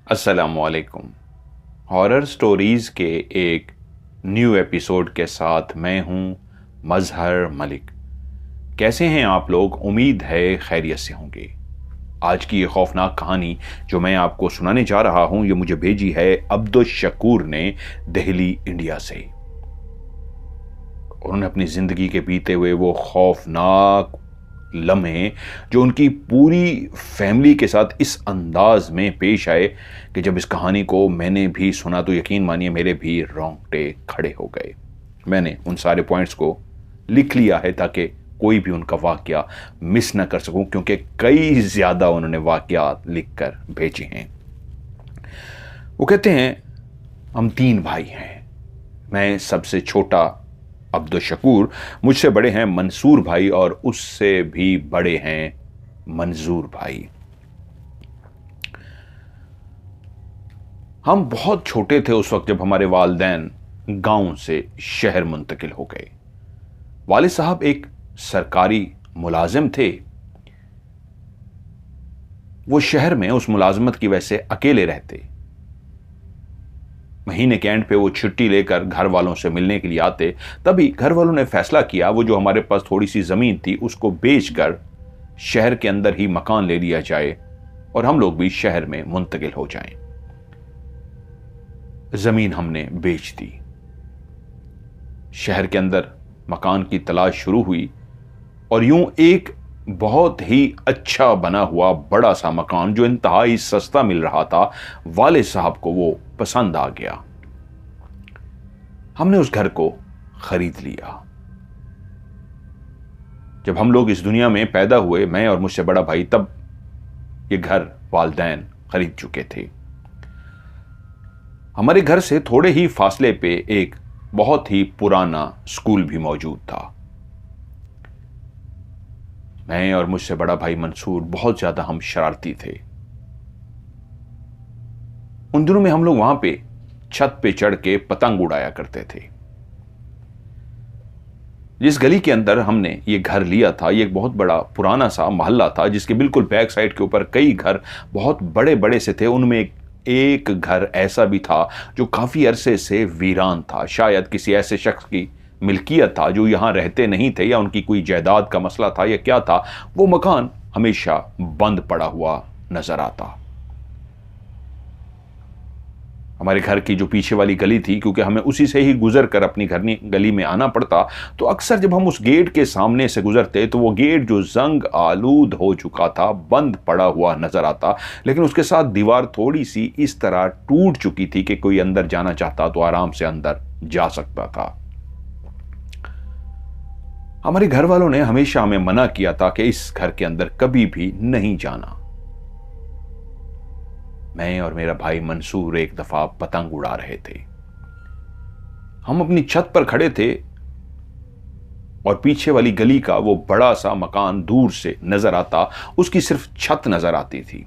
अस्सलामुअलैकुम। Horror stories के एक न्यू एपिसोड के साथ मैं हूं मजहर मलिक। कैसे हैं आप लोग? उम्मीद है खैरियत से होंगे। आज की ये खौफनाक कहानी जो मैं आपको सुनाने जा रहा हूं, ये मुझे भेजी है अब्दुल शकूर ने दिल्ली, इंडिया से। उन्होंने अपनी ज़िंदगी के बीते हुए वो खौफनाक लम्हे जो उनकी पूरी फैमिली के साथ इस अंदाज में पेश आए कि जब इस कहानी को मैंने भी सुना तो यकीन मानिए मेरे भी रोंगटे खड़े हो गए। मैंने उन सारे पॉइंट्स को लिख लिया है ताकि कोई भी उनका वाकया मिस ना कर सकूं, क्योंकि कई ज़्यादा उन्होंने वाकयात लिख कर भेजे हैं। वो कहते हैं, हम 3 भाई हैं। मैं सबसे छोटा अब्दुल शकूर, मुझसे बड़े हैं मंसूर भाई और उससे भी बड़े हैं मंजूर भाई। हम बहुत छोटे थे उस वक्त जब हमारे वालिदैन गांव से शहर मुंतकिल हो गए। वालिद साहब एक सरकारी मुलाजिम थे। वो शहर में उस मुलाजमत की वजह से अकेले रहते। महीने के एंड पे वो छुट्टी लेकर घर वालों से मिलने के लिए आते। तभी घर वालों ने फैसला किया वो जो हमारे पास थोड़ी सी ज़मीन थी उसको बेचकर शहर के अंदर ही मकान ले लिया जाए और हम लोग भी शहर में मुंतकिल हो जाएं। ज़मीन हमने बेच दी। शहर के अंदर मकान की तलाश शुरू हुई और यूं एक बहुत ही अच्छा बना हुआ बड़ा सा मकान जो इंतहाई सस्ता मिल रहा था, वाले साहब को वो पसंद आ गया। हमने उस घर को खरीद लिया। जब हम लोग इस दुनिया में पैदा हुए, मैं और मुझसे बड़ा भाई, तब ये घर वालिदैन खरीद चुके थे। हमारे घर से थोड़े ही फासले पे एक बहुत ही पुराना स्कूल भी मौजूद था। मैं और मुझसे बड़ा भाई मंसूर बहुत ज्यादा हम शरारती थे। उन दिनों में हम लोग वहां पे छत पे चढ़ के पतंग उड़ाया करते थे। जिस गली के अंदर हमने ये घर लिया था, ये एक बहुत बड़ा पुराना सा मोहल्ला था जिसके बिल्कुल बैक साइड के ऊपर कई घर बहुत बड़े बड़े से थे। उनमें एक घर ऐसा भी था जो काफी अरसे से वीरान था। शायद किसी ऐसे शख्स की मिल्कियत था जो यहां रहते नहीं थे, या उनकी कोई जायदाद का मसला था, या क्या था। वो मकान हमेशा बंद पड़ा हुआ नजर आता। हमारे घर की जो पीछे वाली गली थी, क्योंकि हमें उसी से ही गुजर कर अपनी घर गली में आना पड़ता, तो अक्सर जब हम उस गेट के सामने से गुजरते तो वो गेट जो जंग आलूद हो चुका था, बंद पड़ा हुआ नजर आता। लेकिन उसके साथ दीवार थोड़ी सी इस तरह टूट चुकी थी कि कोई अंदर जाना चाहता तो आराम से अंदर जा सकता था। हमारे घर वालों ने हमेशा हमें मना किया था कि इस घर के अंदर कभी भी नहीं जाना। मैं और मेरा भाई मंसूर एक दफा पतंग उड़ा रहे थे। हम अपनी छत पर खड़े थे और पीछे वाली गली का वो बड़ा सा मकान दूर से नजर आता, उसकी सिर्फ छत नजर आती थी।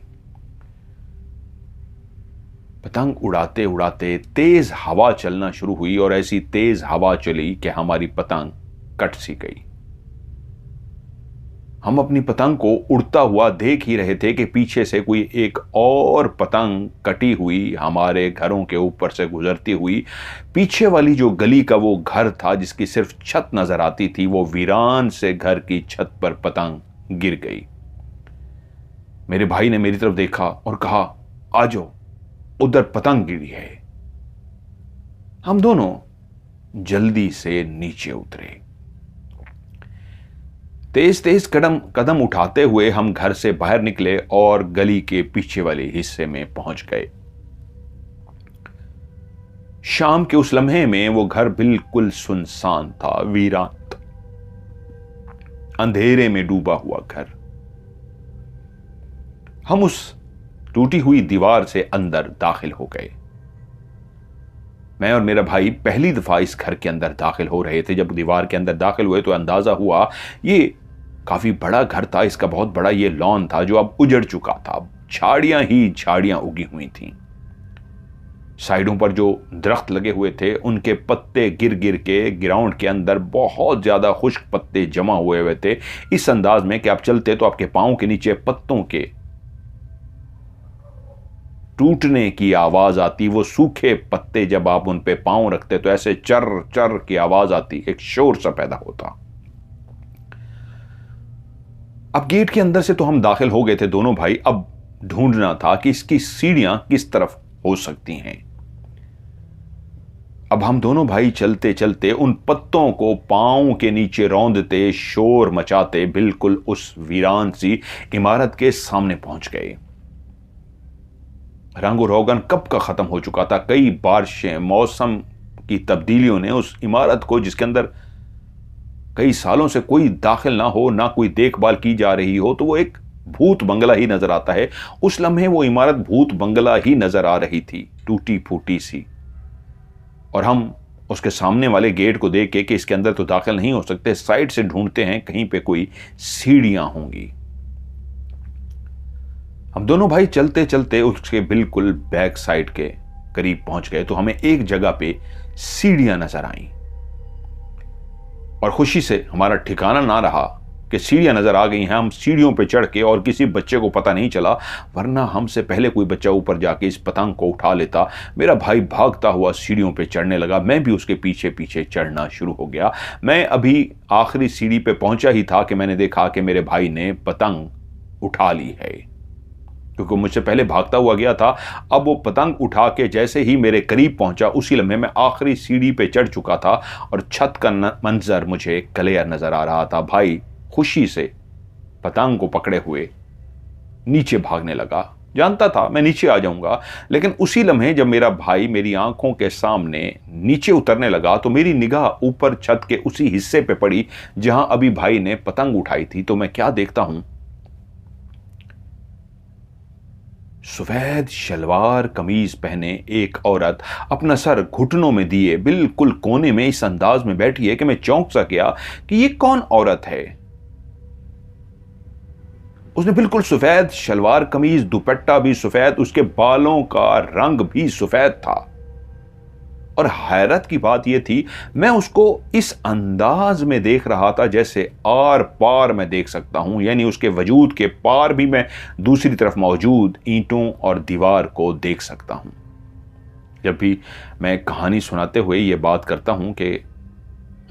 पतंग उड़ाते उड़ाते तेज हवा चलना शुरू हुई और ऐसी तेज हवा चली कि हमारी पतंग कट सी गई। हम अपनी पतंग को उड़ता हुआ देख ही रहे थे कि पीछे से कोई एक और पतंग कटी हुई हमारे घरों के ऊपर से गुजरती हुई पीछे वाली जो गली का वो घर था जिसकी सिर्फ छत नजर आती थी, वो वीरान से घर की छत पर पतंग गिर गई। मेरे भाई ने मेरी तरफ देखा और कहा, आ जाओ, उधर पतंग गिरी है। हम दोनों जल्दी से नीचे उतरे। तेज तेज कदम उठाते हुए हम घर से बाहर निकले और गली के पीछे वाले हिस्से में पहुंच गए। शाम के उस लम्हे में वो घर बिल्कुल सुनसान था, वीरान, अंधेरे में डूबा हुआ घर। हम उस टूटी हुई दीवार से अंदर दाखिल हो गए। मैं और मेरा भाई पहली दफा इस घर के अंदर दाखिल हो रहे थे। जब दीवार के अंदर दाखिल हुए तो अंदाजा हुआ ये काफी बड़ा घर था। इसका बहुत बड़ा ये लॉन था जो अब उजड़ चुका था। झाड़ियां ही झाड़ियां उगी हुई थीं। साइडों पर जो दरख्त लगे हुए थे उनके पत्ते गिर गिर के ग्राउंड के अंदर बहुत ज्यादा खुश्क पत्ते जमा हुए थे, इस अंदाज में कि आप चलते तो आपके पांव के नीचे पत्तों के टूटने की आवाज आती, वो सूखे पत्ते जब आप उन पे पांव रखते तो ऐसे चर चर की आवाज आती, एक शोर सा पैदा होता। अब गेट के अंदर से तो हम दाखिल हो गए थे दोनों भाई, अब ढूंढना था कि इसकी सीढ़ियां किस तरफ हो सकती हैं। अब हम दोनों भाई चलते चलते उन पत्तों को पांव के नीचे रौंदते, शोर मचाते बिल्कुल उस वीरान सी इमारत के सामने पहुंच गए। रंग रोगन कब का खत्म हो चुका था। कई बारिशें, मौसम की तब्दीलियों ने उस इमारत को, जिसके अंदर कई सालों से कोई दाखिल ना हो, ना कोई देखभाल की जा रही हो, तो वो एक भूत बंगला ही नजर आता है। उस लम्हे वो इमारत भूत बंगला ही नजर आ रही थी, टूटी फूटी सी। और हम उसके सामने वाले गेट को देख के कि इसके अंदर तो दाखिल नहीं हो सकते, साइड से ढूंढते हैं कहीं पे कोई सीढ़ियां होंगी। हम दोनों भाई चलते चलते उसके बिल्कुल बैक साइड के करीब पहुंच गए तो हमें एक जगह पे सीढ़ियां नजर आईं। और खुशी से हमारा ठिकाना ना रहा कि सीढ़ियां नजर आ गई हैं। हम सीढ़ियों पे चढ़ के, और किसी बच्चे को पता नहीं चला, वरना हमसे पहले कोई बच्चा ऊपर जाके इस पतंग को उठा लेता। मेरा भाई भागता हुआ सीढ़ियों पे चढ़ने लगा, मैं भी उसके पीछे पीछे चढ़ना शुरू हो गया। मैं अभी आखिरी सीढ़ी पे पहुंचा ही था कि मैंने देखा कि मेरे भाई ने पतंग उठा ली है, क्योंकि मुझसे पहले भागता हुआ गया था। अब वो पतंग उठा के जैसे ही मेरे करीब पहुंचा, उसी लम्हे में आखिरी सीढ़ी पे चढ़ चुका था और छत का मंजर मुझे क्लियर नजर आ रहा था। भाई खुशी से पतंग को पकड़े हुए नीचे भागने लगा। जानता था मैं नीचे आ जाऊंगा, लेकिन उसी लम्हे जब मेरा भाई मेरी आंखों के सामने नीचे उतरने लगा तो मेरी निगाह ऊपर छत के उसी हिस्से पे पड़ी जहां अभी भाई ने पतंग उठाई थी। तो मैं क्या देखता हूं, सफेद शलवार कमीज पहने एक औरत अपना सर घुटनों में दिए बिल्कुल कोने में इस अंदाज में बैठी है कि मैं चौंक सा गया कि ये कौन औरत है। उसने बिल्कुल सफेद शलवार कमीज, दुपट्टा भी सफेद, उसके बालों का रंग भी सफेद था। और हैरत की बात यह थी, मैं उसको इस अंदाज में देख रहा था जैसे आर पार मैं देख सकता हूं, यानी उसके वजूद के पार भी मैं दूसरी तरफ मौजूद ईंटों और दीवार को देख सकता हूं। जब भी मैं कहानी सुनाते हुए ये बात करता हूं कि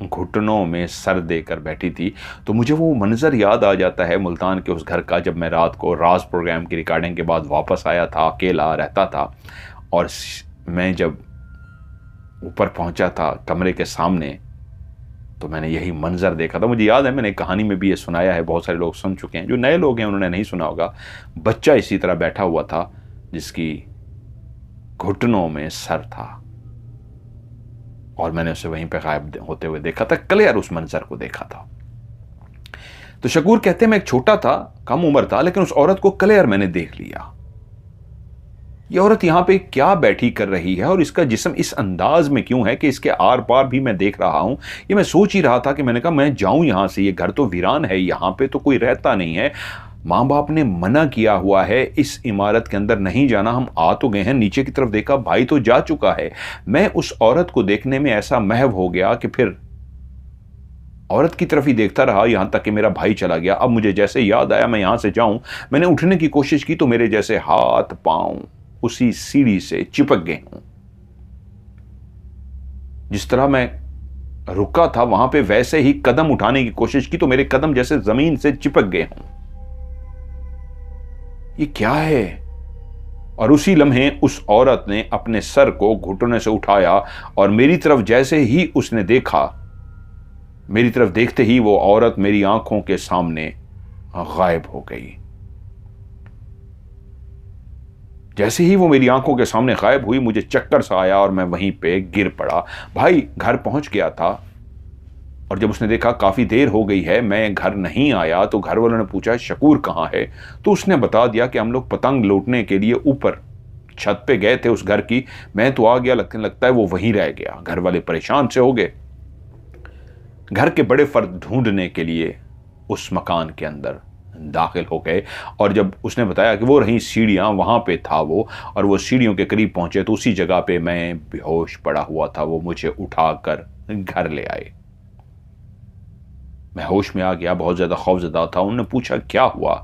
घुटनों में सर देकर बैठी थी, तो मुझे वो मंजर याद आ जाता है मुल्तान के उस घर का, जब मैं रात को राज प्रोग्राम की रिकॉर्डिंग के बाद वापस आया था, अकेला रहता था। और मैं जब ऊपर पहुंचा था कमरे के सामने, तो मैंने यही मंजर देखा था। मुझे याद है मैंने कहानी में भी ये सुनाया है, बहुत सारे लोग सुन चुके हैं, जो नए लोग हैं उन्होंने नहीं सुना होगा। बच्चा इसी तरह बैठा हुआ था जिसकी घुटनों में सर था, और मैंने उसे वहीं पे गायब होते हुए देखा था, क्लियर उस मंजर को देखा था। तो शकूर कहते हैं मैं एक छोटा था, कम उम्र था, लेकिन उस औरत को क्लियर मैंने देख लिया। ये औरत यहां पे क्या बैठी कर रही है और इसका जिस्म इस अंदाज में क्यों है कि इसके आर पार भी मैं देख रहा हूं। ये मैं सोच ही रहा था कि मैंने कहा मैं जाऊं यहां से, ये घर तो वीरान है, यहां पे तो कोई रहता नहीं है। माँ बाप ने मना किया हुआ है इस इमारत के अंदर नहीं जाना, हम आ तो गए हैं। नीचे की तरफ देखा, भाई तो जा चुका है। मैं उस औरत को देखने में ऐसा महव हो गया कि फिर औरत की तरफ ही देखता रहा, यहां तक कि मेरा भाई चला गया। अब मुझे जैसे याद आया मैं यहां से जाऊं, मैंने उठने की कोशिश की तो मेरे जैसे हाथ पांव उसी सीढ़ी से चिपक गए हूं। जिस तरह मैं रुका था वहां पे, वैसे ही कदम उठाने की कोशिश की तो मेरे कदम जैसे जमीन से चिपक गए हों। ये क्या है? और उसी लम्हे उस औरत ने अपने सर को घुटने से उठाया और मेरी तरफ जैसे ही उसने देखा, मेरी तरफ देखते ही वो औरत मेरी आंखों के सामने गायब हो गई। जैसे ही वो मेरी आंखों के सामने गायब हुई, मुझे चक्कर सा आया और मैं वहीं पे गिर पड़ा। भाई घर पहुंच गया था और जब उसने देखा काफी देर हो गई है, मैं घर नहीं आया, तो घर वालों ने पूछा शकूर कहाँ है, तो उसने बता दिया कि हम लोग पतंग लूटने के लिए ऊपर छत पे गए थे उस घर की। मैं तो आ गया, लगता है वो वहीं रह गया। घर वाले परेशान से हो गए, घर के बड़े फर्द ढूंढने के लिए उस मकान के अंदर दाखिल हो गए। और जब उसने बताया कि वो रही सीढ़ियां, वहां पे था वो, और वो सीढ़ियों के करीब पहुंचे तो उसी जगह पे मैं बेहोश पड़ा हुआ था। वो मुझे उठाकर घर ले आए। मैं होश में आ गया, बहुत ज्यादा खौफजदा था। उन्होंने पूछा क्या हुआ,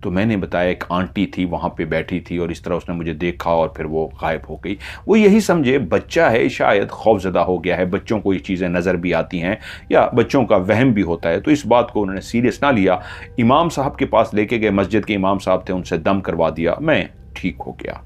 तो मैंने बताया एक आंटी थी वहाँ पे बैठी थी और इस तरह उसने मुझे देखा और फिर वो गायब हो गई। वो यही समझे बच्चा है, शायद खौफजदा हो गया है, बच्चों को ये चीज़ें नज़र भी आती हैं या बच्चों का वहम भी होता है, तो इस बात को उन्होंने सीरियस ना लिया। इमाम साहब के पास लेके गए, मस्जिद के इमाम साहब थे, उनसे दम करवा दिया, मैं ठीक हो गया।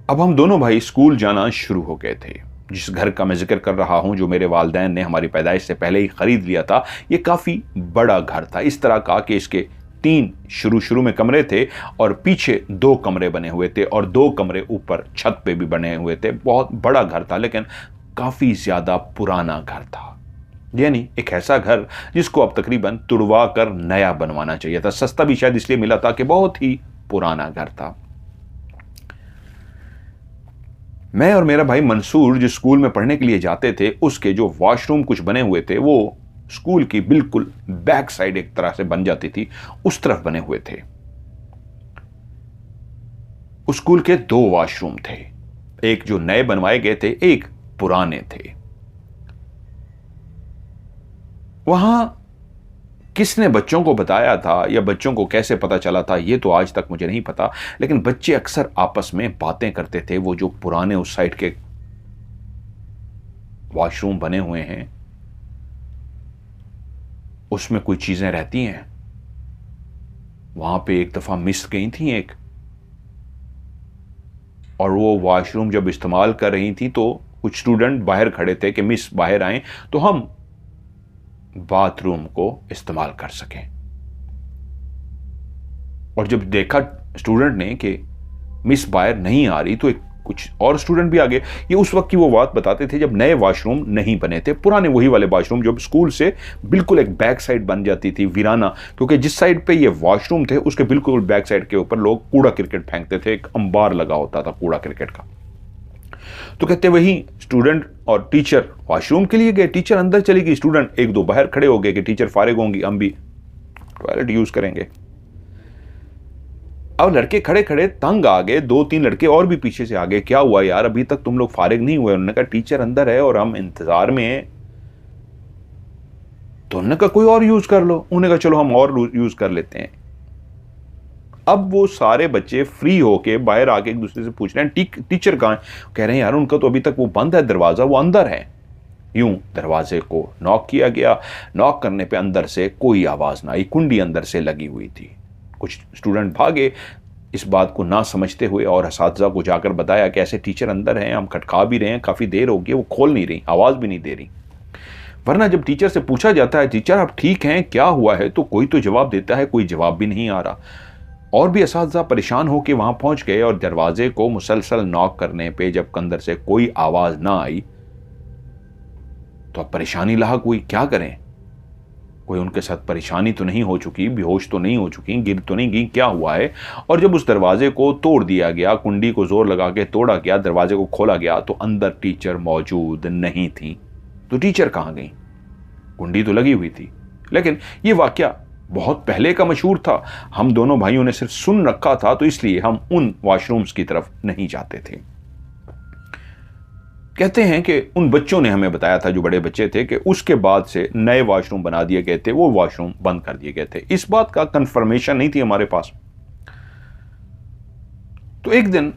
अब हम दोनों भाई स्कूल जाना शुरू हो गए थे। जिस घर का मैं जिक्र कर रहा हूं, जो मेरे वालिदैन ने हमारी पैदाइश से पहले ही खरीद लिया था, ये काफ़ी बड़ा घर था, इस तरह का कि इसके 3 शुरू में कमरे थे और पीछे 2 कमरे बने हुए थे और 2 कमरे ऊपर छत पे भी बने हुए थे। बहुत बड़ा घर था, लेकिन काफ़ी ज़्यादा पुराना घर था। यानी एक ऐसा घर जिसको अब तकरीबन तुड़वा कर नया बनवाना चाहिए था। सस्ता भी शायद इसलिए मिला था कि बहुत ही पुराना घर था। मैं और मेरा भाई मंसूर जिस स्कूल में पढ़ने के लिए जाते थे, उसके जो वॉशरूम कुछ बने हुए थे वो स्कूल की बिल्कुल बैक साइड एक तरह से बन जाती थी, उस तरफ बने हुए थे। उस स्कूल के 2 वॉशरूम थे, एक जो नए बनवाए गए थे, एक पुराने थे। वहां किसने बच्चों को बताया था या बच्चों को कैसे पता चला था, ये तो आज तक मुझे नहीं पता, लेकिन बच्चे अक्सर आपस में बातें करते थे। वो जो पुराने उस साइड के वॉशरूम बने हुए हैं, उसमें कोई चीजें रहती हैं। वहां पे एक दफा मिस गई थी एक, और वो वॉशरूम जब इस्तेमाल कर रही थी तो कुछ स्टूडेंट बाहर खड़े थे कि मिस बाहर आए तो हम बाथरूम को इस्तेमाल कर सकें। और जब देखा स्टूडेंट ने कि मिस बाहर नहीं आ रही, तो एक कुछ और स्टूडेंट भी आ गए। ये उस वक्त की वो बात बताते थे जब नए वॉशरूम नहीं बने थे, पुराने वही वाले वॉशरूम जो स्कूल से बिल्कुल एक बैक साइड बन जाती थी, वीराना, क्योंकि जिस साइड पे ये वॉशरूम थे उसके बिल्कुल बैक साइड के ऊपर लोग कूड़ा क्रिकेट फेंकते थे, एक अंबार लगा होता था कूड़ा क्रिकेट का। तो कहते वही स्टूडेंट और टीचर वॉशरूम के लिए गए, टीचर अंदर चली गई, स्टूडेंट 1-2 बाहर खड़े हो गए कि टीचर फारिग होंगी, हम भी टॉयलेट यूज करेंगे। अब लड़के खड़े खड़े तंग आ गए, 2-3 लड़के और भी पीछे से आ गए, क्या हुआ यार, अभी तक तुम लोग फारिग नहीं हुए? उन्होंने कहा टीचर अंदर है और हम इंतजार में हैं। तो उन्होंने कहा कोई और यूज कर लो। उन्होंने कहा चलो हम और यूज कर लेते हैं। अब वो सारे बच्चे फ्री होके बाहर आके एक दूसरे से पूछ रहे हैं टीचर कहाँ है? कह रहे हैं यार उनका तो अभी तक वो बंद है दरवाजा, वो अंदर है। यूं दरवाजे को नॉक किया गया, नॉक करने पे अंदर से कोई आवाज ना आई, कुंडी अंदर से लगी हुई थी। कुछ स्टूडेंट भागे इस बात को ना समझते हुए और असातिज़ा को जाकर बताया कि ऐसे टीचर अंदर हैं, हम खटका भी रहे हैं, काफ़ी देर हो गई, वो खोल नहीं रही, आवाज़ भी नहीं दे रही। वरना जब टीचर से पूछा जाता है टीचर आप ठीक हैं, क्या हुआ है, तो कोई तो जवाब देता है, कोई जवाब भी नहीं आ रहा। और भी असातिज़ा परेशान होकर वहाँ पहुँच गए और दरवाजे को मुसलसल नॉक करने पे जब अंदर से कोई आवाज़ ना आई तो अब परेशानी लाहक हुई, क्या करें? कोई उनके साथ परेशानी तो नहीं हो चुकी, बेहोश तो नहीं हो चुकी, गिर तो नहीं गई, क्या हुआ है? और जब उस दरवाजे को तोड़ दिया गया, कुंडी को जोर लगा के तोड़ा गया, दरवाजे को खोला गया तो अंदर टीचर मौजूद नहीं थी। तो टीचर कहाँ गई? कुंडी तो लगी हुई थी। लेकिन ये वाकया बहुत पहले का मशहूर था, हम दोनों भाइयों ने सिर्फ सुन रखा था, तो इसलिए हम उन वॉशरूम्स की तरफ नहीं जाते थे। कहते हैं कि उन बच्चों ने हमें बताया था, जो बड़े बच्चे थे, कि उसके बाद से नए वॉशरूम बना दिए गए थे, वो वॉशरूम बंद कर दिए गए थे। इस बात का कंफर्मेशन नहीं थी हमारे पास। तो एक दिन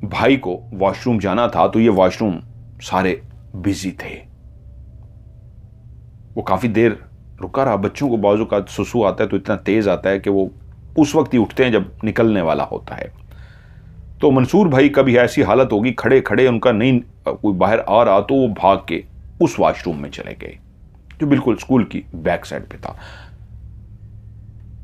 भाई को वॉशरूम जाना था, तो ये वॉशरूम सारे बिजी थे। वो काफी देर रुका रहा। बच्चों को बाजू का सुसु आता है तो इतना तेज आता है कि वो उस वक्त ही उठते हैं जब निकलने वाला होता है। तो मंसूर भाई का भी ऐसी हालत होगी, खड़े खड़े उनका नहीं कोई बाहर आ रहा, तो वो भाग के उस वॉशरूम में चले गए जो बिल्कुल स्कूल की बैक साइड पे था।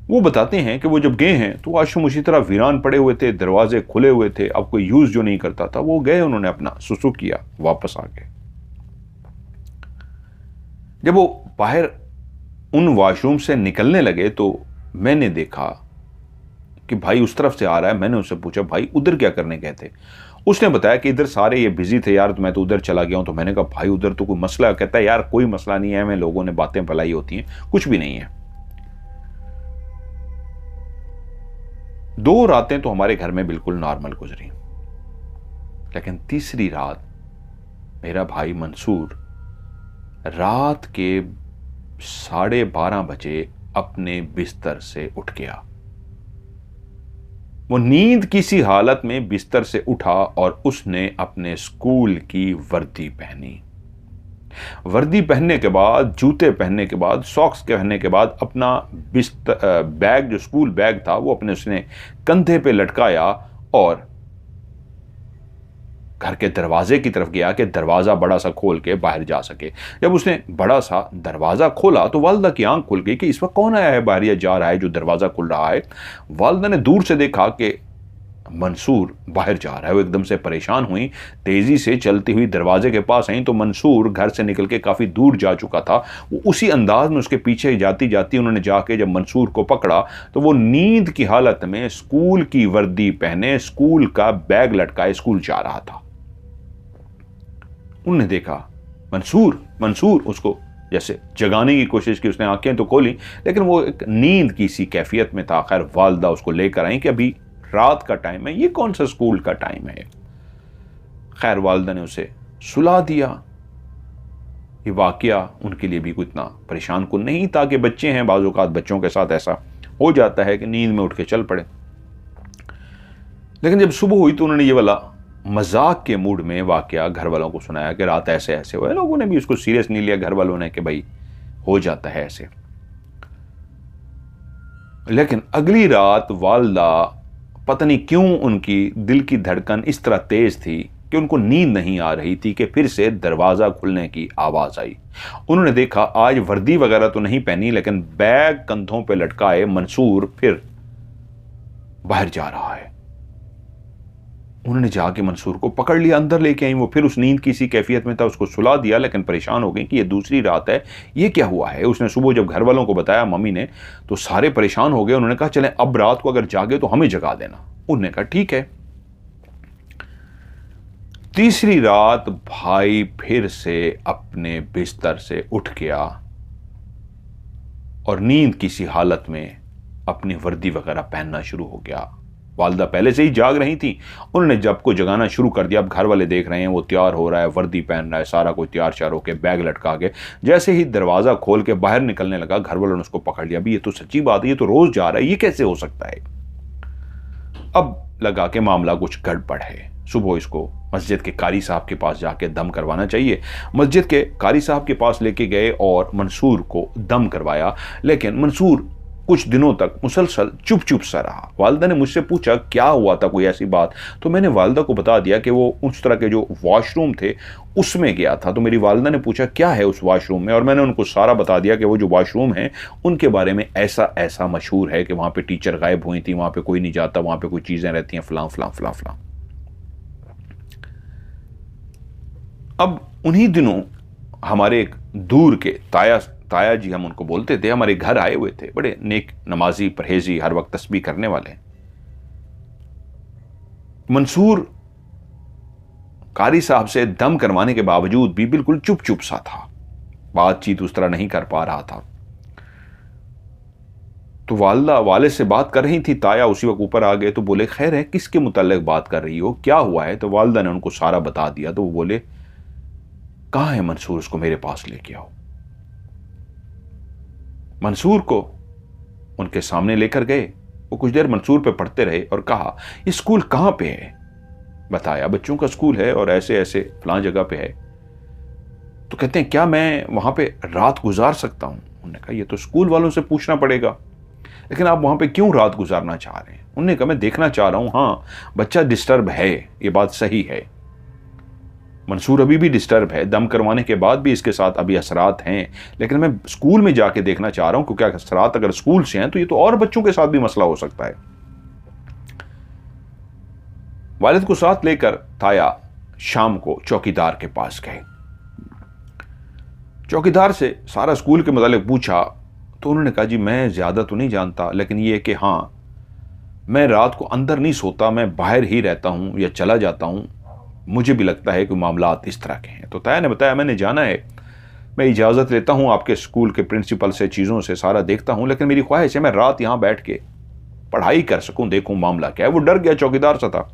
वो बताते हैं कि वो जब गए हैं तो वॉशरूम उसी तरह वीरान पड़े हुए थे, दरवाजे खुले हुए थे, अब कोई यूज जो नहीं करता था। वो गए, उन्होंने अपना सुसु किया, वापस आ गए। जब वो बाहर उन वॉशरूम से निकलने लगे तो मैंने देखा कि भाई उस तरफ से आ रहा है। मैंने उससे पूछा भाई उधर क्या करने गए थे? उसने बताया कि इधर सारे ये बिजी थे यार, तो मैं तो उधर चला गया हूं। तो मैंने कहा भाई उधर तो कोई मसला है? कहता है यार कोई मसला नहीं है, मैं लोगों ने बातें फैलाई होती हैं, कुछ भी नहीं है। 2 रातें तो हमारे घर में बिल्कुल नॉर्मल गुजरी, लेकिन तीसरी रात मेरा भाई मंसूर रात के 12:30 बजे अपने बिस्तर से उठ गया। वो नींद की सी हालत में बिस्तर से उठा और उसने अपने स्कूल की वर्दी पहनी। वर्दी पहनने के बाद, जूते पहनने के बाद, सॉक्स पहनने के बाद अपना बैग, जो स्कूल बैग था, वो अपने उसने कंधे पे लटकाया और घर के दरवाजे की तरफ गया कि दरवाजा बड़ा सा खोल के बाहर जा सके। जब उसने बड़ा सा दरवाजा खोला तो वालदा की आंख खुल गई कि इस वक्त कौन आया है बाहर या जा रहा है जो दरवाजा खुल रहा है। वालदा ने दूर से देखा कि मंसूर बाहर जा रहा है। वो एकदम से परेशान हुई, तेजी से चलती हुई दरवाजे के पास आई तो मंसूर घर से निकल के काफी दूर जा चुका था। वो उसी अंदाज में उसके पीछे जाती जाती उन्होंने जाके जब मंसूर को पकड़ा तो वो नींद की हालत में स्कूल की वर्दी पहने, स्कूल का बैग लटकाए स्कूल जा रहा था। उन्होंने देखा मंसूर मंसूर, उसको जैसे जगाने की कोशिश की, उसने आंखें तो खोली लेकिन वो एक नींद की सी कैफियत में था। खैर वालदा उसको लेकर आई कि अभी रात का टाइम है, ये कौन सा स्कूल का टाइम है। खैर वालदा ने उसे सुला दिया। ये वाकया उनके लिए भी कोई इतना परेशान कुन नहीं था कि बच्चे हैं, बाज़ औक़ात बच्चों के साथ ऐसा हो जाता है कि नींद में उठ के चल पड़े। लेकिन जब सुबह हुई तो उन्होंने ये वाला मजाक के मूड में वाकया घर वालों को सुनाया कि रात ऐसे ऐसे हुआ। लोगों ने भी उसको सीरियस नहीं लिया, घर वालों ने, कि भाई हो जाता है ऐसे। लेकिन अगली रात वालदा पता नहीं क्यों उनकी दिल की धड़कन इस तरह तेज थी कि उनको नींद नहीं आ रही थी कि फिर से दरवाजा खुलने की आवाज आई। उन्होंने देखा आज वर्दी वगैरह तो नहीं पहनी लेकिन बैग कंधों पे लटकाए मंसूर फिर बाहर जा रहा है। उन्होंने जाके मंसूर को पकड़ लिया, अंदर लेके आई। वो फिर उस नींद की सी कैफियत में था, उसको सुला दिया लेकिन परेशान हो गई कि ये दूसरी रात है, ये क्या हुआ है। उसने सुबह जब घर वालों को बताया मम्मी ने तो सारे परेशान हो गए। उन्होंने कहा चलें अब रात को अगर जागे तो हमें जगा देना। उन्होंने कहा ठीक है। तीसरी रात भाई फिर से अपने बिस्तर से उठ गया और नींद की सी हालत में अपनी वर्दी वगैरह पहनना शुरू हो गया। वालदा पहले से ही जाग रही थी, उन्होंने जब को जगाना शुरू कर दिया। अब घर वाले देख रहे हैं वो तैयार हो रहा है, वर्दी पहन रहा है, सारा कोई तैयार श्यार होकर बैग लटका के जैसे ही दरवाजा खोल के बाहर निकलने लगा घर वालों ने उसको पकड़ लिया। अभी ये तो सच्ची बात है, ये तो रोज जा रहा है, ये कैसे हो सकता है। अब लगा के मामला कुछ गड़बड़ है। सुबह इसको मस्जिद के कारी साहब के पास जाके दम करवाना चाहिए। मस्जिद के कारी साहब के पास लेके गए और मंसूर को दम करवाया। लेकिन मंसूर कुछ दिनों तक मुसलसल चुप चुप सा रहा। वालदा ने मुझसे पूछा क्या हुआ था, कोई ऐसी बात, तो मैंने वालदा को बता दिया कि वो उस तरह के जो वॉशरूम थे उसमें गया था। तो मेरी वालदा ने पूछा क्या है उस वॉशरूम में, और मैंने उनको सारा बता दिया कि वो जो वॉशरूम है उनके बारे में ऐसा ऐसा मशहूर है कि वहाँ पे टीचर गायब हुई थी, वहाँ पे कोई नहीं जाता, वहाँ पे कोई चीज़ें रहती हैं, फलां फलां फलां फलां। अब उन्हीं दिनों हमारे एक दूर के ताया जी हम उनको बोलते थे, हमारे घर आए हुए थे, बड़े नेक नमाजी परहेजी हर वक्त तस्बीह करने वाले। मंसूर कारी साहब से दम करवाने के बावजूद भी बिल्कुल चुप चुप सा था, बातचीत उस तरह नहीं कर पा रहा था। तो वालदा वाले से बात कर रही थी, ताया उसी वक्त ऊपर आ गए तो बोले खैर है, किसके मुताल्लिक बात कर रही हो, क्या हुआ है। तो वालदा ने उनको सारा बता दिया। तो वो बोले कहाँ है मंसूर, उसको मेरे पास लेके आओ। मंसूर को उनके सामने लेकर गए। वो कुछ देर मंसूर पे पढ़ते रहे और कहा ये स्कूल कहाँ पे है। बताया बच्चों का स्कूल है और ऐसे ऐसे फलां जगह पे है। तो कहते हैं क्या मैं वहां पे रात गुजार सकता हूं। उन्होंने कहा ये तो स्कूल वालों से पूछना पड़ेगा, लेकिन आप वहां पे क्यों रात गुजारना चाह रहे हैं। उन्होंने कहा मैं देखना चाह रहा हूं, हाँ बच्चा डिस्टर्ब है, ये बात सही है। मंसूर अभी भी डिस्टर्ब है, दम करवाने के बाद भी इसके साथ अभी असरात हैं, लेकिन मैं स्कूल में जाके देखना चाह रहा हूं क्योंकि असरात अगर स्कूल से हैं तो ये तो और बच्चों के साथ भी मसला हो सकता है। वालिद को साथ लेकर ताया शाम को चौकीदार के पास गए। चौकीदार से सारा स्कूल के मुतालिक पूछा तो उन्होंने कहा जी मैं ज्यादा तो नहीं जानता, लेकिन ये कि हाँ मैं रात को अंदर नहीं सोता, मैं बाहर ही रहता हूं या चला जाता हूं, मुझे भी लगता है कि मामलात इस तरह के हैं। तो ताया ने बताया मैंने जाना है, मैं इजाज़त लेता हूं आपके स्कूल के प्रिंसिपल से, चीज़ों से सारा देखता हूं, लेकिन मेरी ख्वाहिश है मैं रात यहां बैठ के पढ़ाई कर सकूं, देखूं मामला क्या है। वो डर गया, चौकीदार सा था।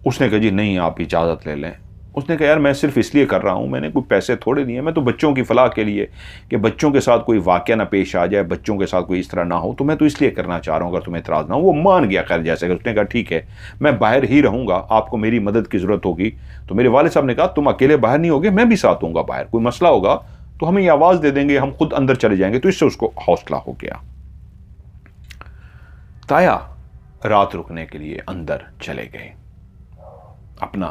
उसने कहा जी नहीं आप इजाज़त ले लें, उसने कहा यार मैं सिर्फ इसलिए कर रहा हूँ, मैंने कोई पैसे थोड़े दिए, मैं तो बच्चों की फलाह के लिए, कि बच्चों के साथ कोई वाक़या ना पेश आ जाए, बच्चों के साथ कोई इस तरह ना हो, तो मैं तो इसलिए करना चाह रहा हूँ, अगर तुम्हें इतराज़ ना हो। वो मान गया खैर जैसे कि उसने कहा ठीक है मैं बाहर ही रहूँगा, आपको मेरी मदद की ज़रूरत होगी। तो मेरे वालिद साहब ने कहा तुम अकेले बाहर नहीं होगे, मैं भी साथ दूंगा बाहर, कोई मसला होगा तो हमें ये आवाज़ दे देंगे, हम खुद अंदर चले जाएंगे। तो इससे उसको हौसला हो गया। ताया रात रुकने के लिए अंदर चले गए। अपना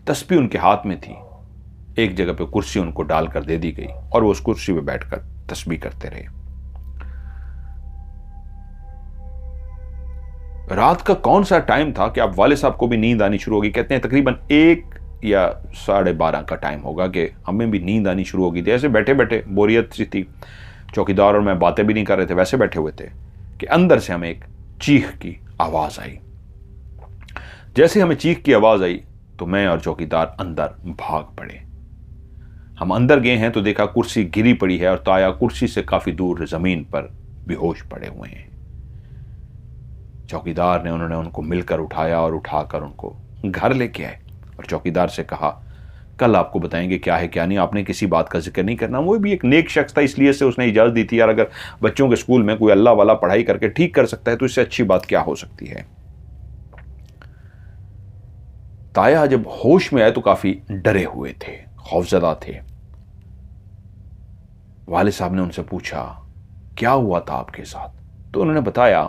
तस्बीह उनके हाथ में थी, एक जगह पे कुर्सी उनको डालकर दे दी गई और वो उस कुर्सी पे बैठकर तस्बीह करते रहे। रात का कौन सा टाइम था कि आप वालिद साहब को भी नींद आनी शुरू होगी। कहते हैं तकरीबन 1 या 12:30 का टाइम होगा कि हमें भी नींद आनी शुरू होगी थी। ऐसे बैठे बैठे बोरियत सी थी, चौकीदार और मैं बातें भी नहीं कर रहे थे, वैसे बैठे हुए थे कि अंदर से हमें एक चीख की आवाज आई। जैसे हमें चीख की आवाज आई तो मैं और चौकीदार अंदर भाग पड़े। हम अंदर गए हैं तो देखा कुर्सी गिरी पड़ी है और ताया कुर्सी से काफी दूर जमीन पर बेहोश पड़े हुए हैं। चौकीदार ने उन्होंने उनको मिलकर उठाया और उठाकर उनको घर लेके आए और चौकीदार से कहा कल आपको बताएंगे क्या है क्या नहीं, आपने किसी बात का जिक्र नहीं करना। वो भी एक नेक शख्स था, इसलिए से उसने इजाजत दी थी, यार अगर बच्चों के स्कूल में कोई अल्लाह वाला पढ़ाई करके ठीक कर सकता है तो इससे अच्छी बात क्या हो सकती है। ताया जब होश में आए तो काफी डरे हुए थे, खौफजदा थे। वालिद साहब ने उनसे पूछा क्या हुआ था आपके साथ। तो उन्होंने बताया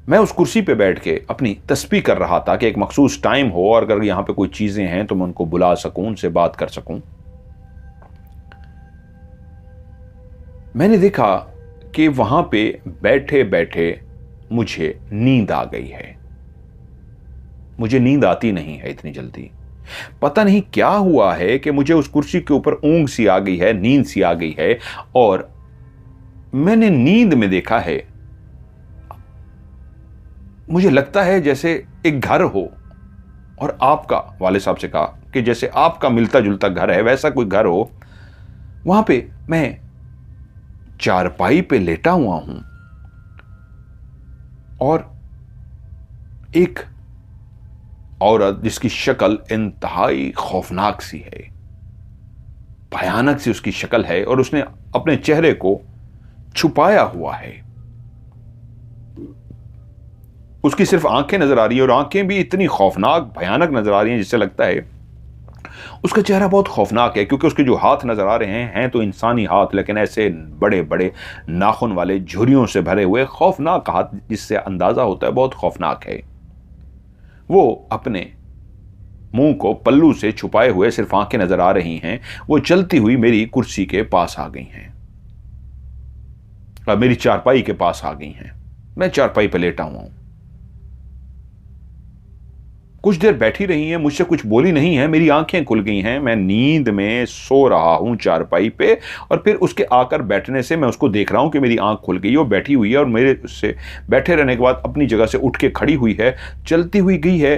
मैं उस कुर्सी पे बैठ के अपनी तस्बीह कर रहा था कि एक मखसूस टाइम हो और अगर यहां पे कोई चीजें हैं तो मैं उनको बुला सकूं, उनसे बात कर सकूं। मैंने देखा कि वहां पे बैठे बैठे मुझे नींद आ गई है। मुझे नींद आती नहीं है इतनी जल्दी, पता नहीं क्या हुआ है कि मुझे उस कुर्सी के ऊपर ऊंघ सी आ गई है, नींद सी आ गई है। और मैंने नींद में देखा है, मुझे लगता है जैसे एक घर हो और आपका, वाले साहब से कहा कि जैसे आपका मिलता जुलता घर है वैसा कोई घर हो। वहां पे मैं चारपाई पे लेटा हुआ हूं और एक औरत जिसकी शक्ल इंतहाई खौफनाक सी है, भयानक सी उसकी शक्ल है और उसने अपने चेहरे को छुपाया हुआ है। उसकी सिर्फ आंखें नजर आ रही है और आंखें भी इतनी खौफनाक भयानक नजर आ रही हैं जिससे लगता है उसका चेहरा बहुत खौफनाक है, क्योंकि उसके जो हाथ नजर आ रहे हैं तो इंसानी हाथ, लेकिन ऐसे बड़े बड़े नाखून वाले, झुर्रियों से भरे हुए खौफनाक हाथ, जिससे अंदाजा होता है बहुत खौफनाक है। वो अपने मुंह को पल्लू से छुपाए हुए सिर्फ आंखें नजर आ रही हैं। वो चलती हुई मेरी कुर्सी के पास आ गई हैं, मेरी चारपाई के पास आ गई हैं। मैं चारपाई पर लेटा हुआ हूं। कुछ देर बैठी रही हैं, मुझसे कुछ बोली नहीं है। मेरी आंखें खुल गई हैं, मैं नींद में सो रहा हूं चारपाई पे और फिर उसके आकर बैठने से मैं उसको देख रहा हूं कि मेरी आंख खुल गई, वो बैठी हुई है और मेरे से बैठे रहने के बाद अपनी जगह से उठ के खड़ी हुई है, चलती हुई गई है।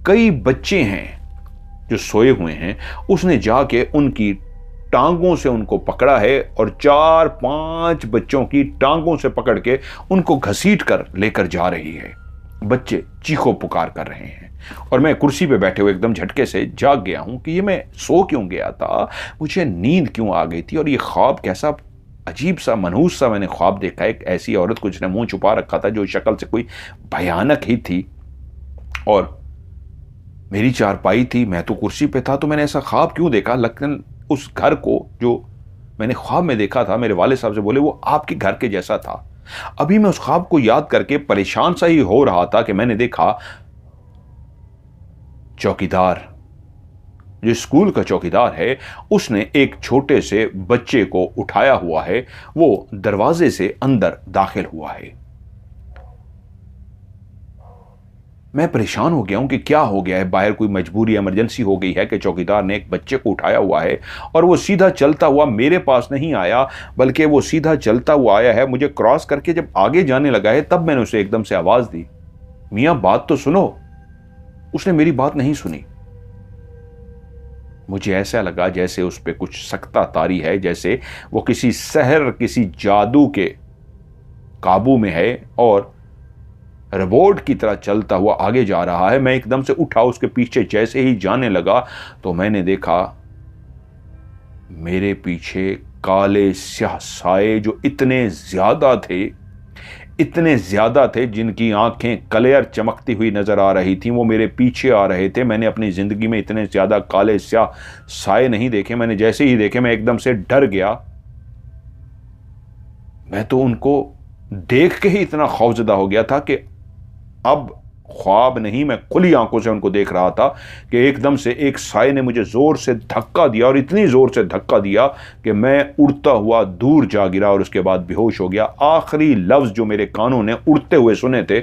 कई बच्चे हैं जो सोए हुए हैं, उसने जाके उनकी टांगों से उनको पकड़ा है और 4-5 बच्चों की टांगों से पकड़ के उनको घसीट कर लेकर जा रही है। बच्चे चीखो पुकार कर रहे हैं और मैं कुर्सी पे बैठे हुए एकदम झटके से जाग गया हूं कि ये मैं सो क्यों गया था, मुझे नींद क्यों आ गई थी और ये ख्वाब कैसा अजीब सा मनहूस सा मैंने ख्वाब देखा। एक ऐसी औरत को जिसने मुंह छुपा रखा था, जो शक्ल से कोई भयानक ही थी और मेरी चारपाई थी, मैं तो कुर्सी पे था, तो मैंने ऐसा ख्वाब क्यों देखा। लेकिन उस घर को जो मैंने ख्वाब में देखा था, मेरे वाले साहब से बोले वो आपके घर के जैसा था। अभी मैं उस ख्वाब को याद करके परेशान सा ही हो रहा था कि मैंने देखा चौकीदार, जो स्कूल का चौकीदार है, उसने एक छोटे से बच्चे को उठाया हुआ है, वो दरवाजे से अंदर दाखिल हुआ है। मैं परेशान हो गया हूं कि क्या हो गया है, बाहर कोई मजबूरी इमरजेंसी हो गई है कि चौकीदार ने एक बच्चे को उठाया हुआ है और वो सीधा चलता हुआ मेरे पास नहीं आया, बल्कि वो सीधा चलता हुआ आया है, मुझे क्रॉस करके जब आगे जाने लगा है तब मैंने उसे एकदम से आवाज दी, मियां बात तो सुनो। उसने मेरी बात नहीं सुनी। मुझे ऐसा लगा जैसे उस पर कुछ सख्ता तारी है, जैसे वो किसी सहर, किसी जादू के काबू में है और रोबोट की तरह चलता हुआ आगे जा रहा है। मैं एकदम से उठा, उसके पीछे जैसे ही जाने लगा तो मैंने देखा मेरे पीछे काले स्याह साए जो इतने ज्यादा थे, जिनकी आंखें क्लियर चमकती हुई नजर आ रही थी, वो मेरे पीछे आ रहे थे। मैंने अपनी जिंदगी में इतने ज्यादा काले स्याह साए नहीं देखे। मैंने जैसे ही देखे मैं एकदम से डर गया। मैं तो उनको देख के ही इतना खौफजदा हो गया था कि अब ख्वाब नहीं, मैं खुली आंखों से उनको देख रहा था कि एकदम से एक साए ने मुझे जोर से धक्का दिया, और इतनी जोर से धक्का दिया कि मैं उड़ता हुआ दूर जा गिरा और उसके बाद बेहोश हो गया। आखिरी लफ्ज जो मेरे कानों ने उड़ते हुए सुने थे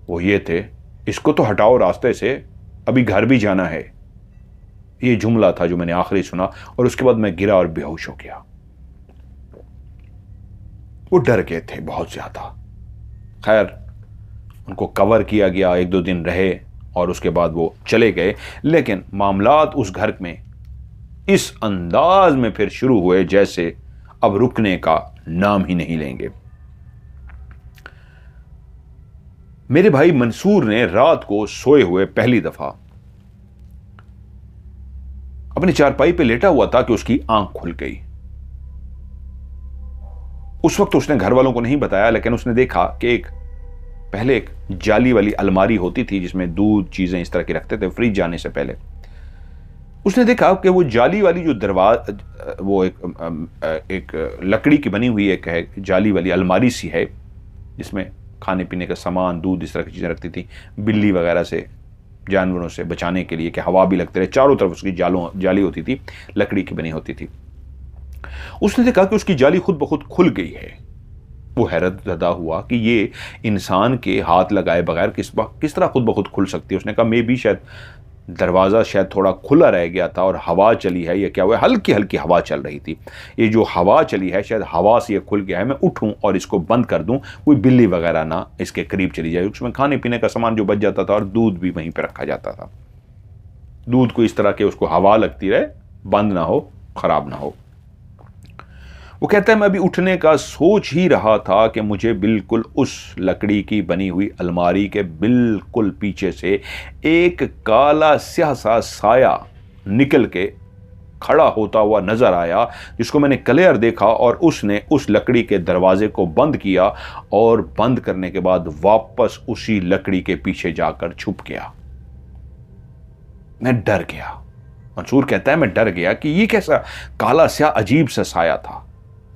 वो ये थे, इसको तो हटाओ रास्ते से, अभी घर भी जाना है। ये जुमला था जो मैंने आखिरी सुना, और उसके बाद मैं गिरा और बेहोश हो गया। वो डर गए थे बहुत ज्यादा। खैर, उनको कवर किया गया, 1-2 दिन रहे और उसके बाद वो चले गए। लेकिन मामलात उस घर में इस अंदाज में फिर शुरू हुए जैसे अब रुकने का नाम ही नहीं लेंगे। मेरे भाई मंसूर ने रात को सोए हुए पहली दफा अपनी चारपाई पे लेटा हुआ था कि उसकी आंख खुल गई। उस वक्त उसने घर वालों को नहीं बताया, लेकिन उसने देखा कि पहले एक जाली वाली अलमारी होती थी जिसमें दूध चीजें इस तरह की रखते थे फ्रिज जाने से पहले। उसने देखा कि वो जाली वाली जो दरवाजा, वो एक लकड़ी की बनी हुई एक है जाली वाली अलमारी सी है, जिसमें खाने पीने का सामान, दूध, इस तरह की चीजें रखती थी, बिल्ली वगैरह से, जानवरों से बचाने के लिए कि हवा भी लगते रहे। चारों तरफ उसकी जाली होती थी, लकड़ी की बनी होती थी। उसने देखा कि उसकी जाली खुद ब खुद खुल गई है। वो हैरत ज़दा हुआ कि ये इंसान के हाथ लगाए बगैर किस तरह खुद ब खुद खुल सकती है। उसने कहा मे भी शायद दरवाज़ा शायद थोड़ा खुला रह गया था और हवा चली है, या क्या हुआ, हल्की हल्की हवा चल रही थी। ये जो हवा चली है शायद हवा से ये खुल गया है। मैं उठूं और इसको बंद कर दूं, कोई बिल्ली वगैरह ना इसके करीब चली जाए। उसमें खाने पीने का सामान जो बच जाता था और दूध भी वहीं पर रखा जाता था। दूध को इस तरह के उसको हवा लगती रहे, बंद ना हो, खराब ना हो। वो कहता है मैं अभी उठने का सोच ही रहा था कि मुझे बिल्कुल उस लकड़ी की बनी हुई अलमारी के बिल्कुल पीछे से एक काला स्याह सा साया निकल के खड़ा होता हुआ नजर आया, जिसको मैंने क्लियर देखा, और उसने उस लकड़ी के दरवाजे को बंद किया और बंद करने के बाद वापस उसी लकड़ी के पीछे जाकर छुप गया। मैं डर गया। मंसूर कहता है मैं डर गया कि ये कैसा काला स्याह अजीब सा साया था।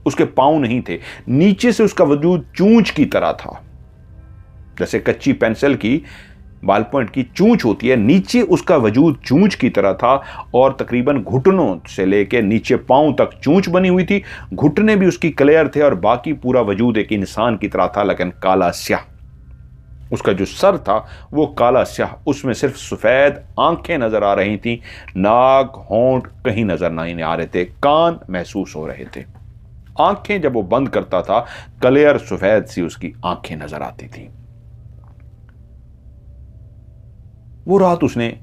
उसके पांव नहीं थे, नीचे से उसका वजूद चूंच की तरह था, जैसे कच्ची पेंसिल की बाल पॉइंट की चूंच होती है, नीचे उसका वजूद चूंच की तरह था, और तकरीबन घुटनों से लेकर नीचे पांव तक चूंच बनी हुई थी। घुटने भी उसकी क्लियर थे और बाकी पूरा वजूद एक इंसान की तरह था, लेकिन काला स्याह। उसका जो सर था वो काला स्याह, उसमें सिर्फ सफेद आंखें नजर आ रही थी, नाक होंठ कहीं नजर नहीं आ रहे थे, कान महसूस हो रहे थे। आंखें जब वो बंद करता था क्लियर सफेद सी उसकी आंखें नजर आती थी। वो रात उसने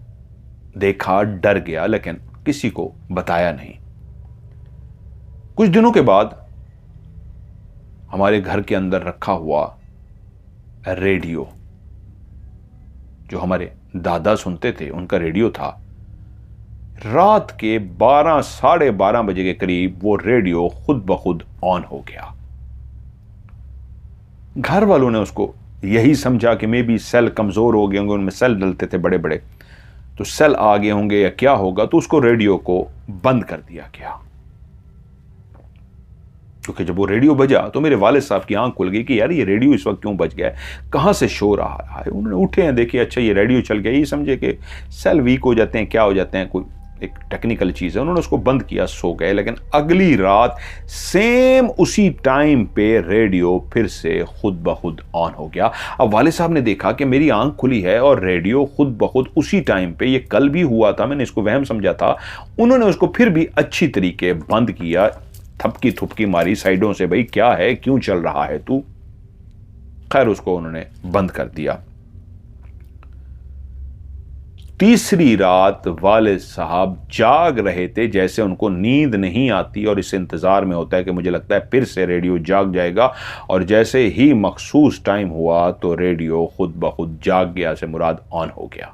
देखा, डर गया, लेकिन किसी को बताया नहीं। कुछ दिनों के बाद हमारे घर के अंदर रखा हुआ रेडियो, जो हमारे दादा सुनते थे, उनका रेडियो था, रात के 12 साढ़े 12 बजे के करीब वो रेडियो खुद ब खुद ऑन हो गया। घर वालों ने उसको यही समझा कि मे बी सेल कमजोर हो गए होंगे, उनमें सेल डलते थे बड़े बड़े, तो सेल आ गए होंगे या क्या होगा, तो उसको रेडियो को बंद कर दिया गया। क्योंकि जब वो रेडियो बजा तो मेरे वालिद साहब की आंख खुल गई कि यार ये रेडियो इस वक्त क्यों बज गया है, कहां से शोर आ रहा है। उन्होंने उठे हैं, देखे, अच्छा ये रेडियो चल गया, ये समझे कि सेल वीक हो जाते हैं, क्या हो जाते हैं, कोई एक टेक्निकल चीज है। उन्होंने उसको बंद किया, सो गए। लेकिन अगली रात सेम उसी टाइम पे रेडियो फिर से खुद ब खुद ऑन हो गया। अब वालिद साहब ने देखा कि मेरी आंख खुली है और रेडियो खुद ब खुद उसी टाइम पे, ये कल भी हुआ था, मैंने इसको वहम समझा था। उन्होंने उसको फिर भी अच्छी तरीके बंद किया, थपकी थुपकी मारी साइडों से, भाई क्या है, क्यों चल रहा है तू। खैर उसको उन्होंने बंद कर दिया। तीसरी रात वालिद साहब जाग रहे थे, जैसे उनको नींद नहीं आती और इस इंतज़ार में होता है कि मुझे लगता है फिर से रेडियो जाग जाएगा। और जैसे ही मखसूस टाइम हुआ तो रेडियो खुद ब खुद जाग गया से मुराद ऑन हो गया।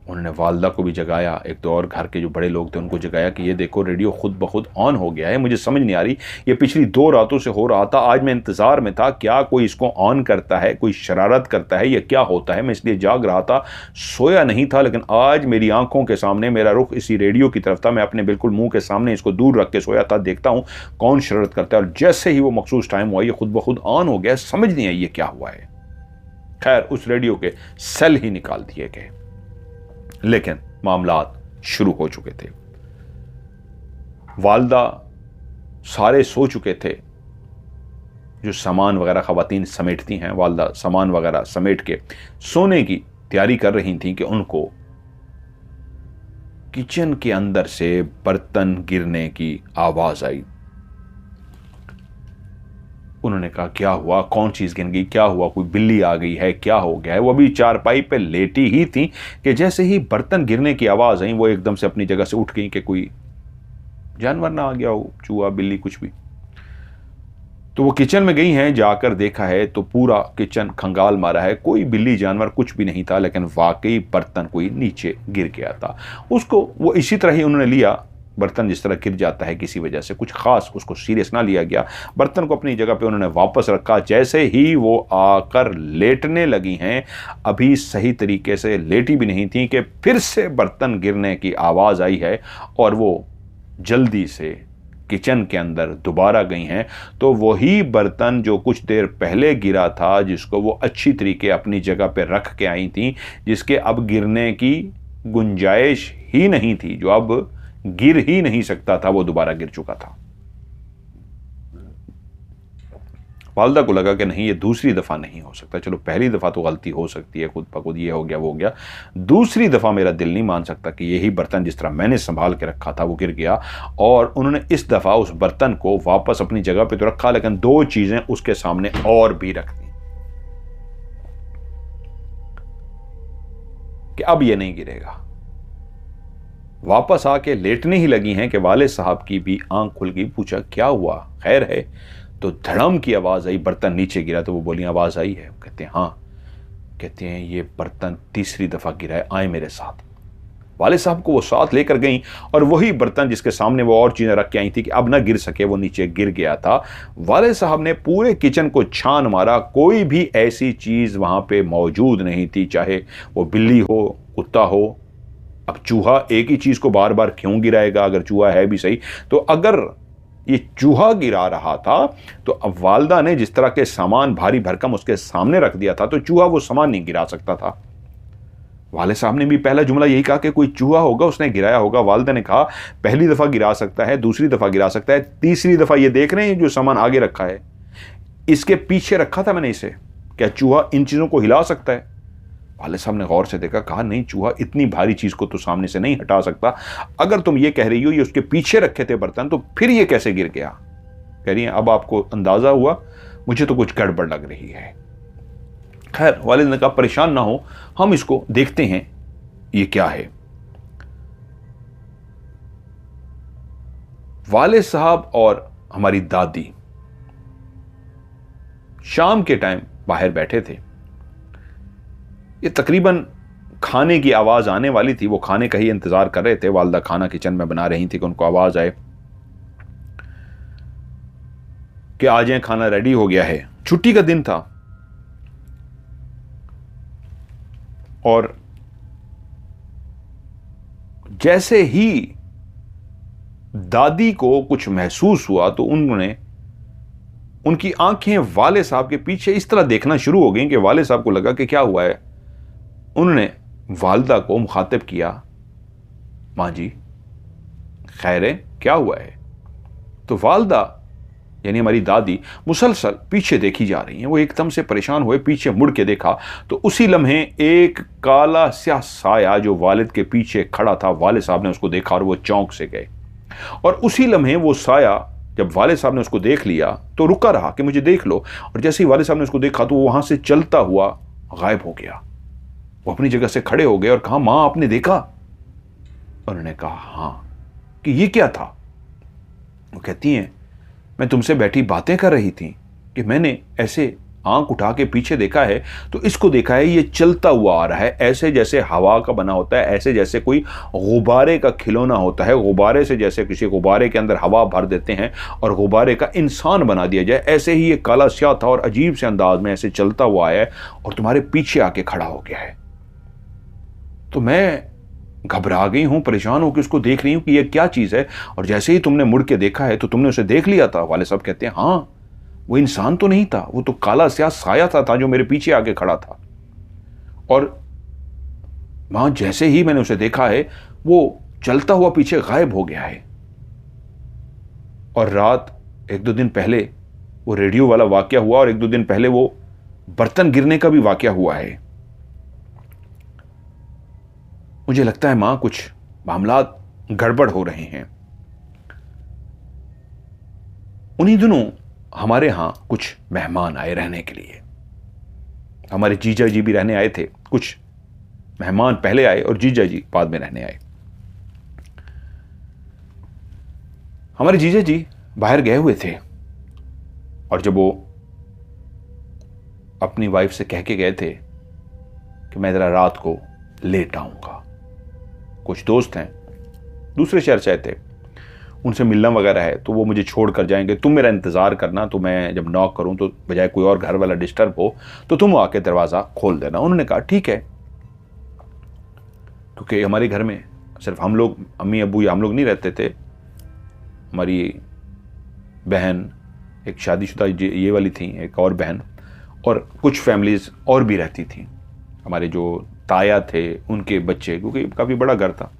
उन्होंने वालदा को भी जगाया, एक तो और घर के जो बड़े लोग थे उनको जगाया कि ये देखो रेडियो खुद ब खुद ऑन हो गया है। मुझे समझ नहीं आ रही, ये पिछली 2 रातों से हो रहा था, आज मैं इंतज़ार में था क्या कोई इसको ऑन करता है, कोई शरारत करता है, ये क्या होता है। मैं इसलिए जाग रहा था, सोया नहीं था, लेकिन आज मेरी आंखों के सामने मेरा रुख इसी रेडियो की तरफ था। मैं अपने बिल्कुल मुँह के सामने इसको दूर रख के सोया था, देखता हूँ कौन शरारत करता है। और जैसे ही वो मखसूस टाइम हुआ ये खुद ब खुद ऑन हो गया। समझ नहीं आई ये क्या हुआ है। खैर उस रेडियो के सेल ही निकाल दिए गए, लेकिन मामलात शुरू हो चुके थे। वालदा सारे सो चुके थे, जो सामान वगैरह ख़वातीन समेटती हैं, वालदा सामान वगैरह समेट के सोने की तैयारी कर रही थी कि उनको किचन के अंदर से बर्तन गिरने की आवाज़ आई। उन्होंने कहा क्या हुआ, कौन चीज़ गिर गई, क्या हुआ, कोई बिल्ली आ गई है, क्या हो गया है। वो अभी चारपाई पे लेटी ही थी कि जैसे ही बर्तन गिरने की आवाज़ आई वो एकदम से अपनी जगह से उठ गई कि कोई जानवर ना आ गया हो, चूहा बिल्ली कुछ भी। तो वो किचन में गई हैं, जाकर देखा है तो पूरा किचन खंगाल मारा है, कोई बिल्ली जानवर कुछ भी नहीं था, लेकिन वाकई बर्तन कोई नीचे गिर गया था। उसको वो इसी तरह ही उन्होंने लिया, बर्तन जिस तरह गिर जाता है किसी वजह से, कुछ खास उसको सीरियस ना लिया गया। बर्तन को अपनी जगह पे उन्होंने वापस रखा। जैसे ही वो आकर लेटने लगी हैं, अभी सही तरीके से लेटी भी नहीं थी कि फिर से बर्तन गिरने की आवाज़ आई है और वो जल्दी से किचन के अंदर दोबारा गई हैं। तो वही बर्तन जो कुछ देर पहले गिरा था, जिसको वो अच्छी तरीके अपनी जगह पे रख के आई थी, जिसके अब गिरने की गुंजाइश ही नहीं थी, जो अब गिर ही नहीं सकता था, वो दोबारा गिर चुका था। वालदा को लगा कि नहीं ये दूसरी दफ़ा नहीं हो सकता। चलो पहली दफ़ा तो गलती हो सकती है, खुद ब खुद ये हो गया वो हो गया, दूसरी दफ़ा मेरा दिल नहीं मान सकता कि यही बर्तन जिस तरह मैंने संभाल के रखा था वो गिर गया। और उन्होंने इस दफ़ा उस बर्तन को वापस अपनी जगह पे तो रखा, लेकिन 2 चीज़ें उसके सामने और भी रख दी कि अब ये नहीं गिरेगा। वापस आके लेटने ही लगी हैं कि वाले साहब की भी आंख खुल गई। पूछा क्या हुआ, खैर है। तो धड़म की आवाज़ आई, बर्तन नीचे गिरा। तो वो बोली आवाज़ आई है। कहते हैं हाँ। कहते हैं ये बर्तन तीसरी दफ़ा गिरा है, आए मेरे साथ। वाले साहब को वो साथ लेकर गई और वही बर्तन जिसके सामने वो और चीज़ें रख के आई थी कि अब ना गिर सके, वो नीचे गिर गया था। वाले साहब ने पूरे किचन को छान मारा, कोई भी ऐसी चीज़ वहाँ पे मौजूद नहीं थी, चाहे वो बिल्ली हो, कुत्ता हो। अब चूहा एक ही चीज़ को बार बार क्यों गिराएगा, अगर चूहा है भी सही। तो अगर ये चूहा गिरा रहा था तो अब वालदा ने जिस तरह के सामान भारी भरकम उसके सामने रख दिया था, तो चूहा वो सामान नहीं गिरा सकता था। वाले साहब ने भी पहला जुमला यही कहा कि कोई चूहा होगा, उसने गिराया होगा। वालदा ने कहा पहली दफ़ा गिरा सकता है, दूसरी दफ़ा गिरा सकता है, तीसरी दफ़ा ये देख रहे हैं जो सामान आगे रखा है, इसके पीछे रखा था मैंने इसे, क्या चूहा इन चीज़ों को हिला सकता है? वाले साहब ने गौर से देखा, कहा नहीं, चूहा इतनी भारी चीज़ को तो सामने से नहीं हटा सकता। अगर तुम ये कह रही हो ये उसके पीछे रखे थे बर्तन, तो फिर ये कैसे गिर गया? कह रही है अब आपको अंदाज़ा हुआ, मुझे तो कुछ गड़बड़ लग रही है। खैर वालिद ने कहा परेशान ना हो, हम इसको देखते हैं ये क्या है। वाले साहब और हमारी दादी शाम के टाइम बाहर बैठे थे। ये तकरीबन खाने की आवाज़ आने वाली थी, वो खाने का ही इंतज़ार कर रहे थे। वालदा खाना किचन में बना रही थी कि उनको आवाज़ आए कि आ जाएं, खाना रेडी हो गया है। छुट्टी का दिन था और जैसे ही दादी को कुछ महसूस हुआ तो उन्होंने उनकी आंखें वाले साहब के पीछे इस तरह देखना शुरू हो गई कि वाले साहब को लगा कि क्या हुआ है। उन्होंने वालदा को मुखातिब किया, माँ जी खैर है, क्या हुआ है? तो वालदा यानी हमारी दादी मुसलसल पीछे देखी जा रही हैं। वो एकदम से परेशान हुए, पीछे मुड़ के देखा तो उसी लम्हे एक काला स्याह साया जो वालिद के पीछे खड़ा था, वाले साहब ने उसको देखा और वो चौंक से गए। और उसी लम्हे वो साया जब वाले साहब ने उसको देख लिया तो रुका रहा कि मुझे देख लो, और जैसे ही वाले साहब ने उसको देखा तो वो वहां से चलता हुआ गायब हो गया। वो अपनी जगह से खड़े हो गए और कहा, मां आपने देखा? उन्होंने कहा हां। कि ये क्या था? वो कहती हैं, मैं तुमसे बैठी बातें कर रही थी कि मैंने ऐसे आंख उठा के पीछे देखा है तो इसको देखा है, ये चलता हुआ आ रहा है, ऐसे जैसे हवा का बना होता है, ऐसे जैसे कोई गुब्बारे का खिलौना होता है, गुब्बारे से जैसे किसी गुब्बारे के अंदर हवा भर देते हैं और गुब्बारे का इंसान बना दिया जाए, ऐसे ही ये काला स्याह था और अजीब से अंदाज में ऐसे चलता हुआ आया है और तुम्हारे पीछे आके खड़ा हो गया है। तो मैं घबरा गई हूं, परेशान हूं कि उसको देख रही हूं कि ये क्या चीज है, और जैसे ही तुमने मुड़ के देखा है तो तुमने उसे देख लिया था। वाले साहब कहते हैं, हाँ, वो इंसान तो नहीं था, वो तो काला स्याह साया था जो मेरे पीछे आके खड़ा था, और वहां जैसे ही मैंने उसे देखा है वो चलता हुआ पीछे गायब हो गया है। और रात 1-2 दिन पहले वो रेडियो वाला वाकया हुआ और 1-2 दिन पहले वो बर्तन गिरने का भी वाकया हुआ है। मुझे लगता है मां कुछ मामलात गड़बड़ हो रहे हैं। उन्हीं दिनों हमारे यहां कुछ मेहमान आए रहने के लिए। हमारे जीजा जी भी रहने आए थे, कुछ मेहमान पहले आए और जीजा जी बाद में रहने आए। हमारे जीजा जी बाहर गए हुए थे और जब वो अपनी वाइफ से कह के गए थे कि मैं जरा रात को लेट आऊंगा, कुछ दोस्त हैं दूसरे शहर से आए थे, उनसे मिलना वगैरह है, तो वो मुझे छोड़ कर जाएंगे, तुम मेरा इंतज़ार करना, तो मैं जब नॉक करूं तो बजाय कोई और घर वाला डिस्टर्ब हो तो तुम आके दरवाज़ा खोल देना। उन्होंने कहा ठीक है, क्योंकि हमारे घर में सिर्फ हम लोग, अम्मी अबू या हम लोग नहीं रहते थे, हमारी बहन, एक शादीशुदा ये वाली थी, एक और बहन, और कुछ फैमिलीज़ और भी रहती थी, हमारे जो ताया थे उनके बच्चे, क्योंकि काफ़ी बड़ा घर था।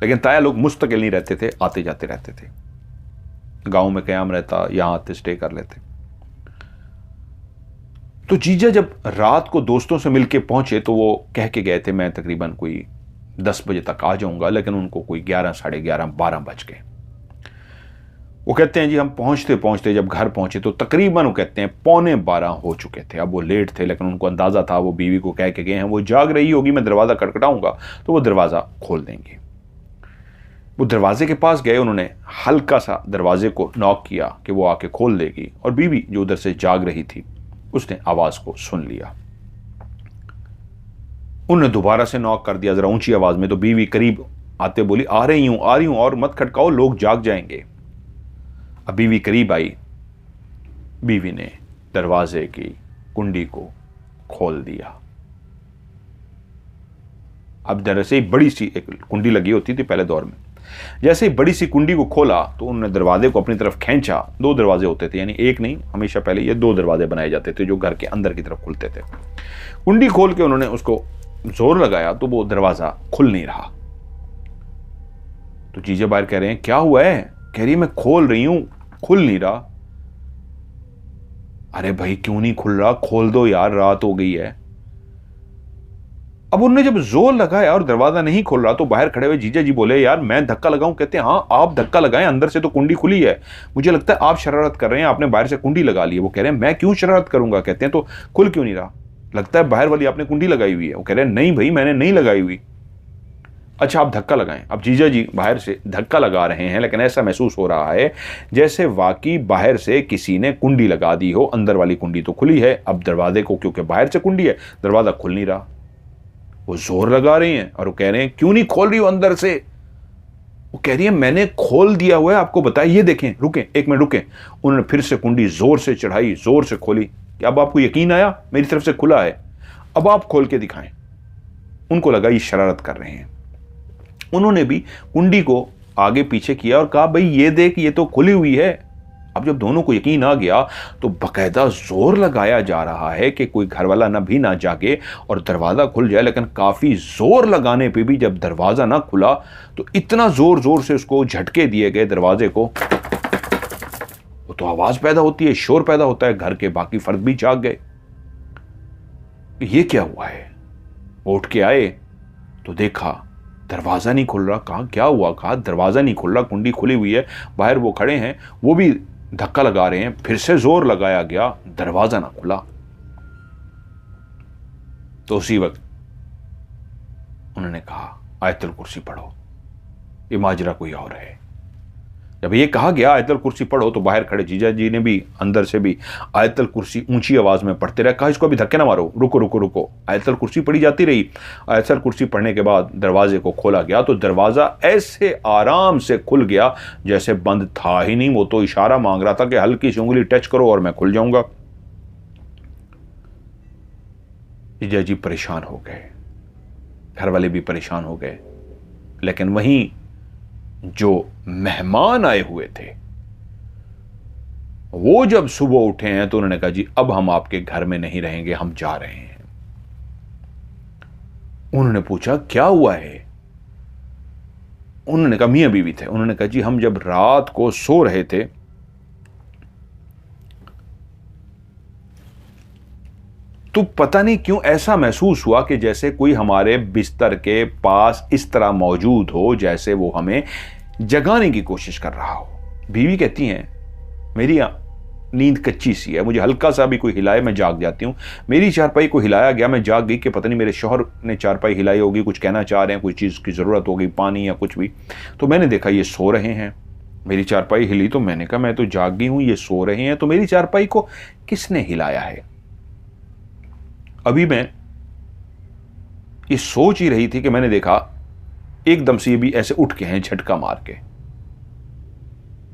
लेकिन ताया लोग मुस्तकिल नहीं रहते थे, आते जाते रहते थे, गांव में क़याम रहता, यहां आते स्टे कर लेते। तो जीजा जब रात को दोस्तों से मिलके पहुंचे तो वो कह के गए थे मैं तकरीबन कोई 10 बजे तक आ जाऊंगा, लेकिन उनको कोई 11, साढ़े 11, 12 बज गए। वो कहते हैं जी हम पहुंचते पहुंचते जब घर पहुंचे तो तकरीबन वो कहते हैं 11:45 हो चुके थे। अब वो लेट थे, लेकिन उनको अंदाजा था, वो बीवी को कह के गए हैं वो जाग रही होगी, मैं दरवाज़ा खटखटाऊंगा तो वो दरवाज़ा खोल देंगी। वो दरवाजे के पास गए, उन्होंने हल्का सा दरवाजे को नॉक किया कि वो आके खोल देगी, और बीवी जो उधर से जाग रही थी उसने आवाज को सुन लिया। उन्होंने दोबारा से नॉक कर दिया जरा ऊंची आवाज में, तो बीवी करीब आते बोली आ रही हूं और मत खटकाओ, लोग जाग जाएंगे। अब बीवी करीब आई, बीवी ने दरवाजे की कुंडी को खोल दिया। अब दरअसल ही बड़ी सी एक कुंडी लगी होती थी पहले दौर में, जैसे ही बड़ी सी कुंडी को खोला तो उन्होंने दरवाजे को अपनी तरफ खींचा। 2 दरवाजे होते थे, यानी एक नहीं, हमेशा पहले ये 2 दरवाजे बनाए जाते थे जो घर के अंदर की तरफ खुलते थे। कुंडी खोल के उन्होंने उसको जोर लगाया तो वो दरवाजा खुल नहीं रहा। तो जीजा बाहर कह रहे हैं क्या हुआ है? कह रही है मैं खोल रही हूं, खुल नहीं रहा। अरे भाई क्यों नहीं खुल रहा, खोल दो यार, रात हो गई है। अब उन्होंने जब जोर लगाया और दरवाजा नहीं खोल रहा तो बाहर खड़े हुए जीजा जी बोले यार मैं धक्का लगाऊं? कहते हैं हाँ आप धक्का लगाएं, अंदर से तो कुंडी खुली है, मुझे लगता है आप शरारत कर रहे हैं, आपने बाहर से कुंडी लगा ली है। वो कह रहे हैं मैं क्यों शरारत करूंगा? कहते हैं तो खुल क्यों नहीं रहा? लगता है बाहर वाली आपने कुंडी लगाई हुई है। वो कह रहे हैं नहीं भाई मैंने नहीं लगाई हुई। अच्छा आप धक्का लगाएं। अब जीजा जी बाहर से धक्का लगा रहे हैं, लेकिन ऐसा महसूस हो रहा है जैसे वाकई बाहर से किसी ने कुंडी लगा दी हो, अंदर वाली कुंडी तो खुली है, अब दरवाजे को क्योंकि बाहर से कुंडी है दरवाजा खुल नहीं रहा। वो जोर लगा रही हैं और वो कह रहे हैं क्यों नहीं खोल रही हो अंदर से? वो कह रही है मैंने खोल दिया हुआ है, आपको बताया, ये देखें, रुकें 1 मिनट रुकें। उन्होंने फिर से कुंडी जोर से चढ़ाई, जोर से खोली। कि अब आपको यकीन आया मेरी तरफ से खुला है, अब आप खोल के दिखाएं। उनको लगा ये शरारत कर रहे हैं। उन्होंने भी कुंडी को आगे पीछे किया और कहा भाई ये देख ये तो खुली हुई है। अब जब दोनों को यकीन आ गया तो बकायदा जोर लगाया जा रहा है कि कोई घर वाला ना भी ना जागे और दरवाजा खुल जाए, लेकिन काफी जोर लगाने पे भी जब दरवाजा ना खुला तो इतना जोर जोर से उसको झटके दिए गए दरवाजे को, वो तो आवाज पैदा होती है, शोर पैदा होता है, घर के बाकी फर्द भी जाग गए। ये क्या हुआ है? उठ के आए तो देखा दरवाजा नहीं खुल रहा। कहा क्या हुआ? कहा दरवाजा नहीं खुल रहा, कुंडी खुली हुई है, बाहर वो खड़े हैं, वो भी धक्का लगा रहे हैं, फिर से जोर लगाया गया, दरवाजा ना खुला। तो उसी वक्त उन्होंने कहा आयतुल कुर्सी पढ़ो, ये माजरा कोई और है। जब ये कहा गया आयतुल कुर्सी पढ़ो तो बाहर खड़े जीजा जी ने भी अंदर से भी आयतुल कुर्सी ऊंची आवाज में पढ़ते रहे। कहा इसको अभी धक्के ना मारो, रुको रुको रुको। आयतुल कुर्सी पढ़ी जाती रही। आयतुल कुर्सी पढ़ने के बाद दरवाजे को खोला गया तो दरवाजा ऐसे आराम से खुल गया जैसे बंद था ही नहीं। वो तो इशारा मांग रहा था कि हल्की सी उंगली टच करो और मैं खुल जाऊंगा। जीजा जी परेशान हो गए, घर वाले भी परेशान हो गए, लेकिन वहीं जो मेहमान आए हुए थे वो जब सुबह उठे हैं तो उन्होंने कहा जी अब हम आपके घर में नहीं रहेंगे, हम जा रहे हैं। उन्होंने पूछा क्या हुआ है? उन्होंने कहा मियां बीवी थे। उन्होंने कहा जी हम जब रात को सो रहे थे तो पता नहीं क्यों ऐसा महसूस हुआ कि जैसे कोई हमारे बिस्तर के पास इस तरह मौजूद हो, जैसे वो हमें जगाने की कोशिश कर रहा हो। बीवी कहती हैं मेरी नींद कच्ची सी है, मुझे हल्का सा भी कोई हिलाए मैं जाग जाती हूँ। मेरी चारपाई को हिलाया गया, मैं जाग गई कि पता नहीं मेरे शौहर ने चारपाई हिलाई होगी, कुछ कहना चाह रहे हैं, कोई चीज़ की ज़रूरत होगी, पानी या कुछ भी। तो मैंने देखा ये सो रहे हैं, मेरी चारपाई हिली तो मैंने कहा मैं तो जाग गई हूँ, ये सो रहे हैं, तो मेरी चारपाई को किसने हिलाया है? अभी मैं ये सोच ही रही थी कि मैंने देखा एकदम से ये भी ऐसे उठ के हैं झटका मार के।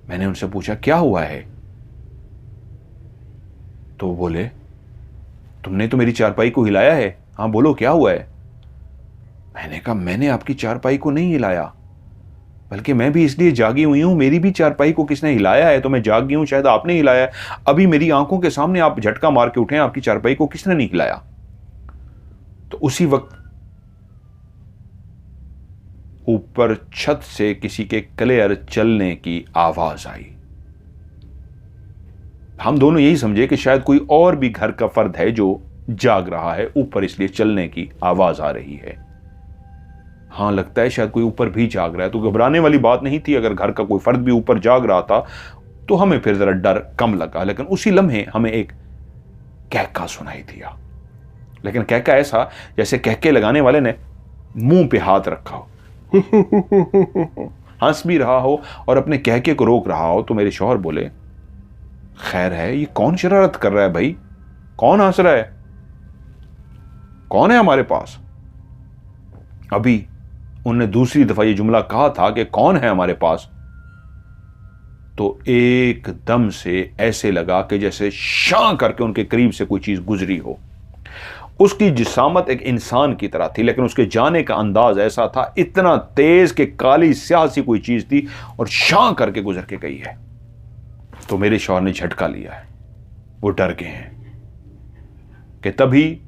मैंने उनसे पूछा क्या हुआ है? तो बोले तुमने तो मेरी चारपाई को हिलाया है। हाँ बोलो क्या हुआ है? मैंने कहा मैंने आपकी चारपाई को नहीं हिलाया, बल्कि मैं भी इसलिए जागी हुई हूं, मेरी भी चारपाई को किसने हिलाया है तो मैं जाग गई हूं, शायद आपने हिलाया है। अभी मेरी आंखों के सामने आप झटका मार के उठे हैं, आपकी चारपाई को किसने नहीं हिलाया। तो उसी वक्त ऊपर छत से किसी के क्लेयर चलने की आवाज आई। हम दोनों यही समझे कि शायद कोई और भी घर का फर्द है जो जाग रहा है, ऊपर इसलिए चलने की आवाज आ रही है। हां लगता है शायद कोई ऊपर भी जाग रहा है, तो घबराने वाली बात नहीं थी। अगर घर का कोई फर्द भी ऊपर जाग रहा था तो हमें फिर जरा डर कम लगा। लेकिन उसी लम्हे हमें एक कहका सुनाई दिया, लेकिन कहका ऐसा जैसे कहके लगाने वाले ने मुंह पे हाथ रखा हो, हंस भी रहा हो और अपने कहके को रोक रहा हो। तो मेरे शौहर बोले खैर है, ये कौन शरारत कर रहा है भाई? कौन हंस रहा है? कौन है हमारे पास? अभी उन्होंने दूसरी दफा ये जुमला कहा था कि कौन है हमारे पास, तो एकदम से ऐसे लगा कि जैसे शां करके उनके करीब से कोई चीज गुजरी हो। उसकी जिसामत एक इंसान की तरह थी, लेकिन उसके जाने का अंदाज ऐसा था, इतना तेज कि काली स्याह सी कोई चीज थी और शां करके गुजर के गई है। तो मेरे शौहर ने झटका लिया है, वो डर गए हैं कि तभी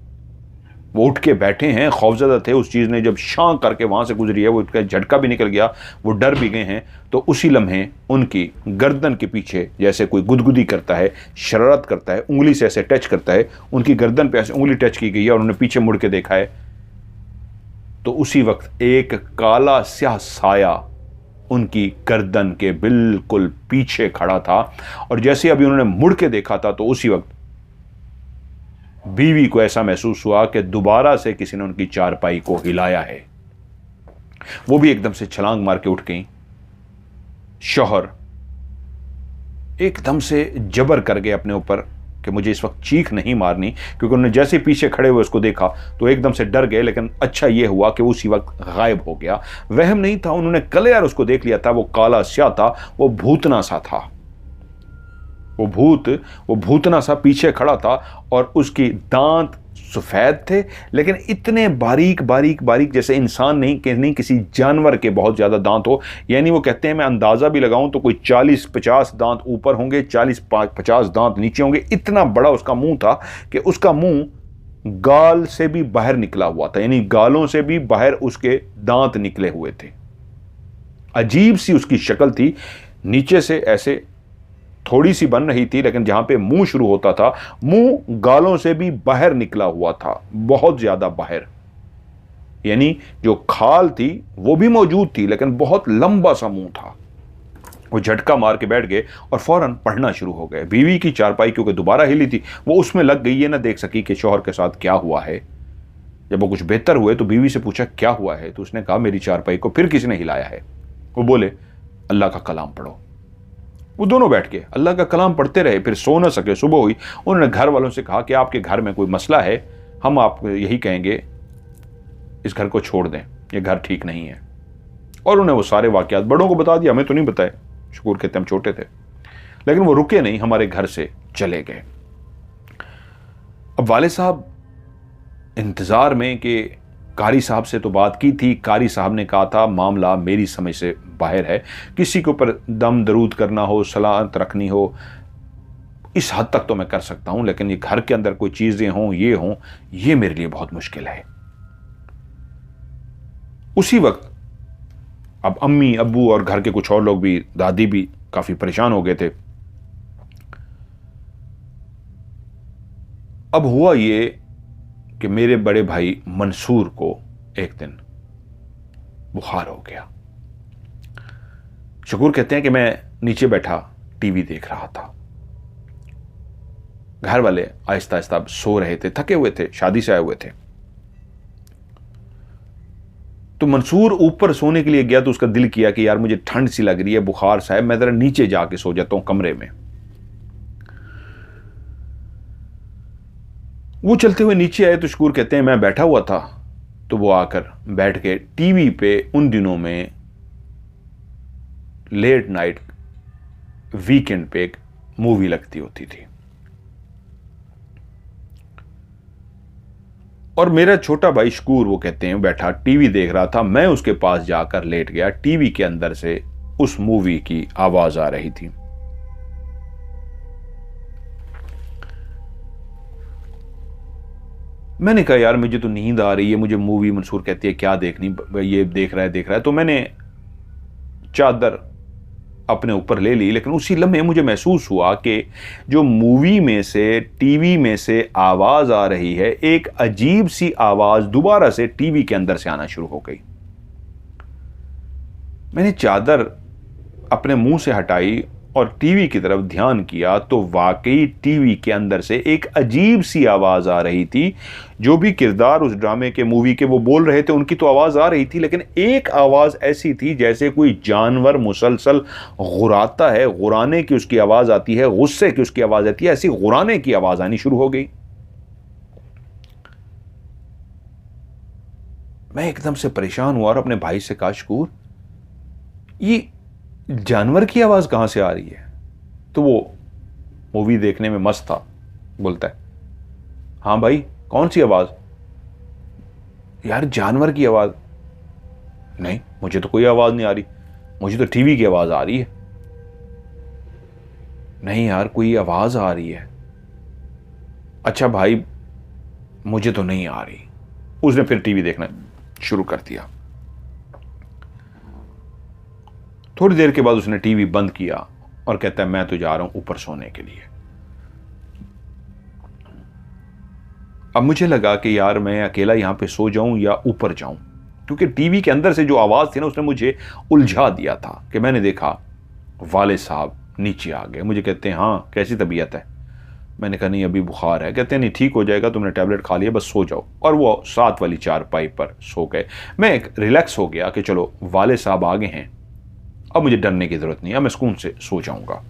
वो उठ के बैठे हैं, खौफजदा थे उस चीज ने जब शां करके वहां से गुजरी है, वो झटका भी निकल गया, वो डर भी गए हैं। तो उसी लम्हे उनकी गर्दन के पीछे जैसे कोई गुदगुदी करता है, शरारत करता है, उंगली से ऐसे टच करता है, उनकी गर्दन पे ऐसे उंगली टच की गई है और उन्होंने पीछे मुड़ के देखा है। तो उसी वक्त एक काला स्याह साया उनकी गर्दन के बिल्कुल पीछे खड़ा था और जैसे अभी उन्होंने मुड़ के देखा था तो उसी वक्त बीवी को ऐसा महसूस हुआ कि दोबारा से किसी ने उनकी चारपाई को हिलाया है। वो भी एकदम से छलांग मार के उठ गई। शौहर एकदम से जबर कर गए अपने ऊपर कि मुझे इस वक्त चीख नहीं मारनी, क्योंकि उन्होंने जैसे पीछे खड़े हुए उसको देखा तो एकदम से डर गए। लेकिन अच्छा यह हुआ कि उसी वक्त गायब हो गया। वहम नहीं था, उन्होंने क्लियर उसको देख लिया था। वो काला स्याह था, वो भूतना सा था, वो भूतना सा पीछे खड़ा था और उसकी दांत सफेद थे, लेकिन इतने बारीक बारीक बारीक जैसे इंसान नहीं किसी जानवर के बहुत ज्यादा दांत हो। यानी वो कहते हैं मैं अंदाजा भी लगाऊं तो कोई 40-50 दांत ऊपर होंगे, 40-50 दांत नीचे होंगे। इतना बड़ा उसका मुंह था कि उसका मुंह गाल से भी बाहर निकला हुआ था, यानी गालों से भी बाहर उसके दांत निकले हुए थे। अजीब सी उसकी शक्ल थी, नीचे से ऐसे थोड़ी सी बन रही थी, लेकिन जहां पे मुंह शुरू होता था मुंह गालों से भी बाहर निकला हुआ था, बहुत ज्यादा बाहर। यानी जो खाल थी वो भी मौजूद थी, लेकिन बहुत लंबा सा मुंह था। वो झटका मार के बैठ गए और फौरन पढ़ना शुरू हो गए। बीवी की चारपाई क्योंकि दोबारा हिली थी, वो उसमें लग गई, ये ना देख सकी कि शौहर के साथ क्या हुआ है। जब वो कुछ बेहतर हुए तो बीवी से पूछा क्या हुआ है, तो उसने कहा मेरी चारपाई को फिर किसी ने हिलाया है। वो बोले अल्लाह का कलाम पढ़ो। वो दोनों बैठ के अल्लाह का कलाम पढ़ते रहे, फिर सो न सके। सुबह हुई, उन्होंने घर वालों से कहा कि आपके घर में कोई मसला है, हम आपको यही कहेंगे इस घर को छोड़ दें, ये घर ठीक नहीं है। और उन्हें वो सारे वाकयात बड़ों को बता दिया, हमें तो नहीं बताए। शकूर कहते हम छोटे थे, लेकिन वो रुके नहीं, हमारे घर से चले गए। अब वाले साहब इंतजार में कि कारी साहब से तो बात की थी, कारी साहब ने कहा था मामला मेरी समझ से बाहर है, किसी के ऊपर दम दरूद करना हो, सलात रखनी हो, इस हद तक तो मैं कर सकता हूं, लेकिन ये घर के अंदर कोई चीजें हों, ये मेरे लिए बहुत मुश्किल है। उसी वक्त अब अम्मी अब्बू और घर के कुछ और लोग भी, दादी भी काफी परेशान हो गए थे। अब हुआ ये कि मेरे बड़े भाई मंसूर को एक दिन बुखार हो गया। शकूर कहते हैं कि मैं नीचे बैठा टीवी देख रहा था। घर वाले आहिस्ता आहिस्ता सो रहे थे, थके हुए थे, शादी से आए हुए थे। तो मंसूर ऊपर सोने के लिए गया तो उसका दिल किया कि यार मुझे ठंड सी लग रही है, बुखार सा है, मैं जरा नीचे जाके सो जाता हूं कमरे में। वो चलते हुए नीचे आए तो शकूर कहते हैं मैं बैठा हुआ था, तो वो आकर बैठ के टीवी पे, उन दिनों में लेट नाइट वीकेंड पे एक मूवी लगती होती थी, और मेरा छोटा भाई शकूर वो कहते हैं बैठा टीवी देख रहा था। मैं उसके पास जाकर लेट गया। टीवी के अंदर से उस मूवी की आवाज आ रही थी। मैंने कहा यार मुझे तो नींद आ रही है, मुझे मूवी, मंसूर कहती है क्या देखनी, ये देख रहा है। तो मैंने चादर अपने ऊपर ले ली, लेकिन उसी लम्हे मुझे महसूस हुआ कि जो मूवी में से, टीवी में से आवाज आ रही है, एक अजीब सी आवाज दोबारा से टीवी के अंदर से आना शुरू हो गई। मैंने चादर अपने मुंह से हटाई और टीवी की तरफ ध्यान किया तो वाकई टीवी के अंदर से एक अजीब सी आवाज आ रही थी। जो भी किरदार उस ड्रामे के, मूवी के वो बोल रहे थे, उनकी तो आवाज आ रही थी, लेकिन एक आवाज ऐसी थी जैसे कोई जानवर मुसलसल गुर्राता है, गुर्राने की उसकी आवाज आती है, गुस्से की उसकी आवाज आती है, ऐसी गुर्राने की आवाज आनी शुरू हो गई। मैं एकदम से परेशान हुआ और अपने भाई से कहा शकूर ये जानवर की आवाज कहां से आ रही है? तो वो मूवी देखने में मस्त था, बोलता है हाँ भाई कौन सी आवाज? यार जानवर की आवाज। नहीं मुझे तो कोई आवाज नहीं आ रही, मुझे तो टीवी की आवाज आ रही है। नहीं यार कोई आवाज आ रही है। अच्छा भाई मुझे तो नहीं आ रही। उसने फिर टीवी देखना शुरू कर दिया। थोड़ी देर के बाद उसने टीवी बंद किया और कहता है मैं तो जा रहा हूं ऊपर सोने के लिए। अब मुझे लगा कि यार मैं अकेला यहां पे सो जाऊं या ऊपर जाऊं, क्योंकि टीवी के अंदर से जो आवाज थी ना उसने मुझे उलझा दिया था। कि मैंने देखा वाले साहब नीचे आ गए। मुझे कहते हैं हाँ कैसी तबीयत है? मैंने कहा नहीं अभी बुखार है। कहते हैं नहीं ठीक हो जाएगा, तुमने टैबलेट खा लिया, बस सो जाओ। और वो साथ वाली चारपाई पर सो गए। मैं एक रिलैक्स हो गया कि चलो वाले साहब आगे हैं, अब मुझे डरने की जरूरत नहीं है, मैं सुकून से सो जाऊंगा।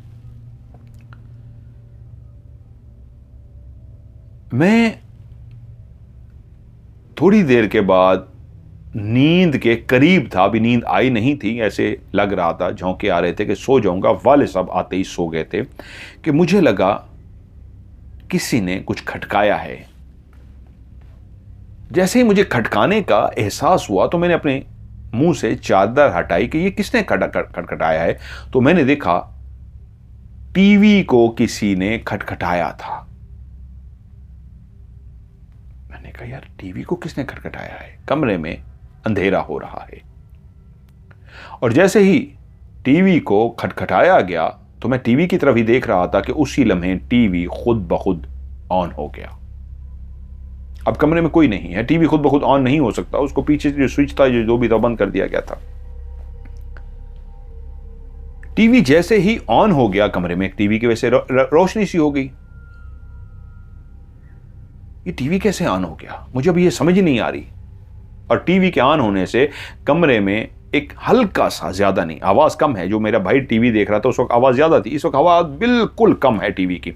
मैं थोड़ी देर के बाद नींद के करीब था, अभी नींद आई नहीं थी, ऐसे लग रहा था, झोंके आ रहे थे कि सो जाऊंगा। वाले साहब आते ही सो गए थे कि मुझे लगा किसी ने कुछ खटकाया है। जैसे ही मुझे खटकाने का एहसास हुआ तो मैंने अपने मुंह से चादर हटाई कि ये किसने खटखटाया है। तो मैंने देखा टीवी को किसी ने खटखटाया था। मैंने कहा यार टीवी को किसने खटखटाया है? कमरे में अंधेरा हो रहा है और जैसे ही टीवी को खटखटाया गया तो मैं टीवी की तरफ ही देख रहा था कि उसी लम्हे टीवी खुद ब खुद ऑन हो गया। अब कमरे में कोई नहीं है, टीवी खुद ब खुद ऑन नहीं हो सकता, उसको पीछे जो स्विच था जो भी था बंद कर दिया गया था। टीवी जैसे ही ऑन हो गया कमरे में, टीवी की वजह से रोशनी सी हो गई। ये टीवी कैसे ऑन हो गया, मुझे अभी ये समझ ही नहीं आ रही। और टीवी के ऑन होने से कमरे में एक हल्का सा, ज्यादा नहीं, आवाज कम है। जो मेरा भाई टीवी देख रहा था उस वक्त आवाज ज्यादा थी, इस वक्त आवाज बिल्कुल कम है टीवी की।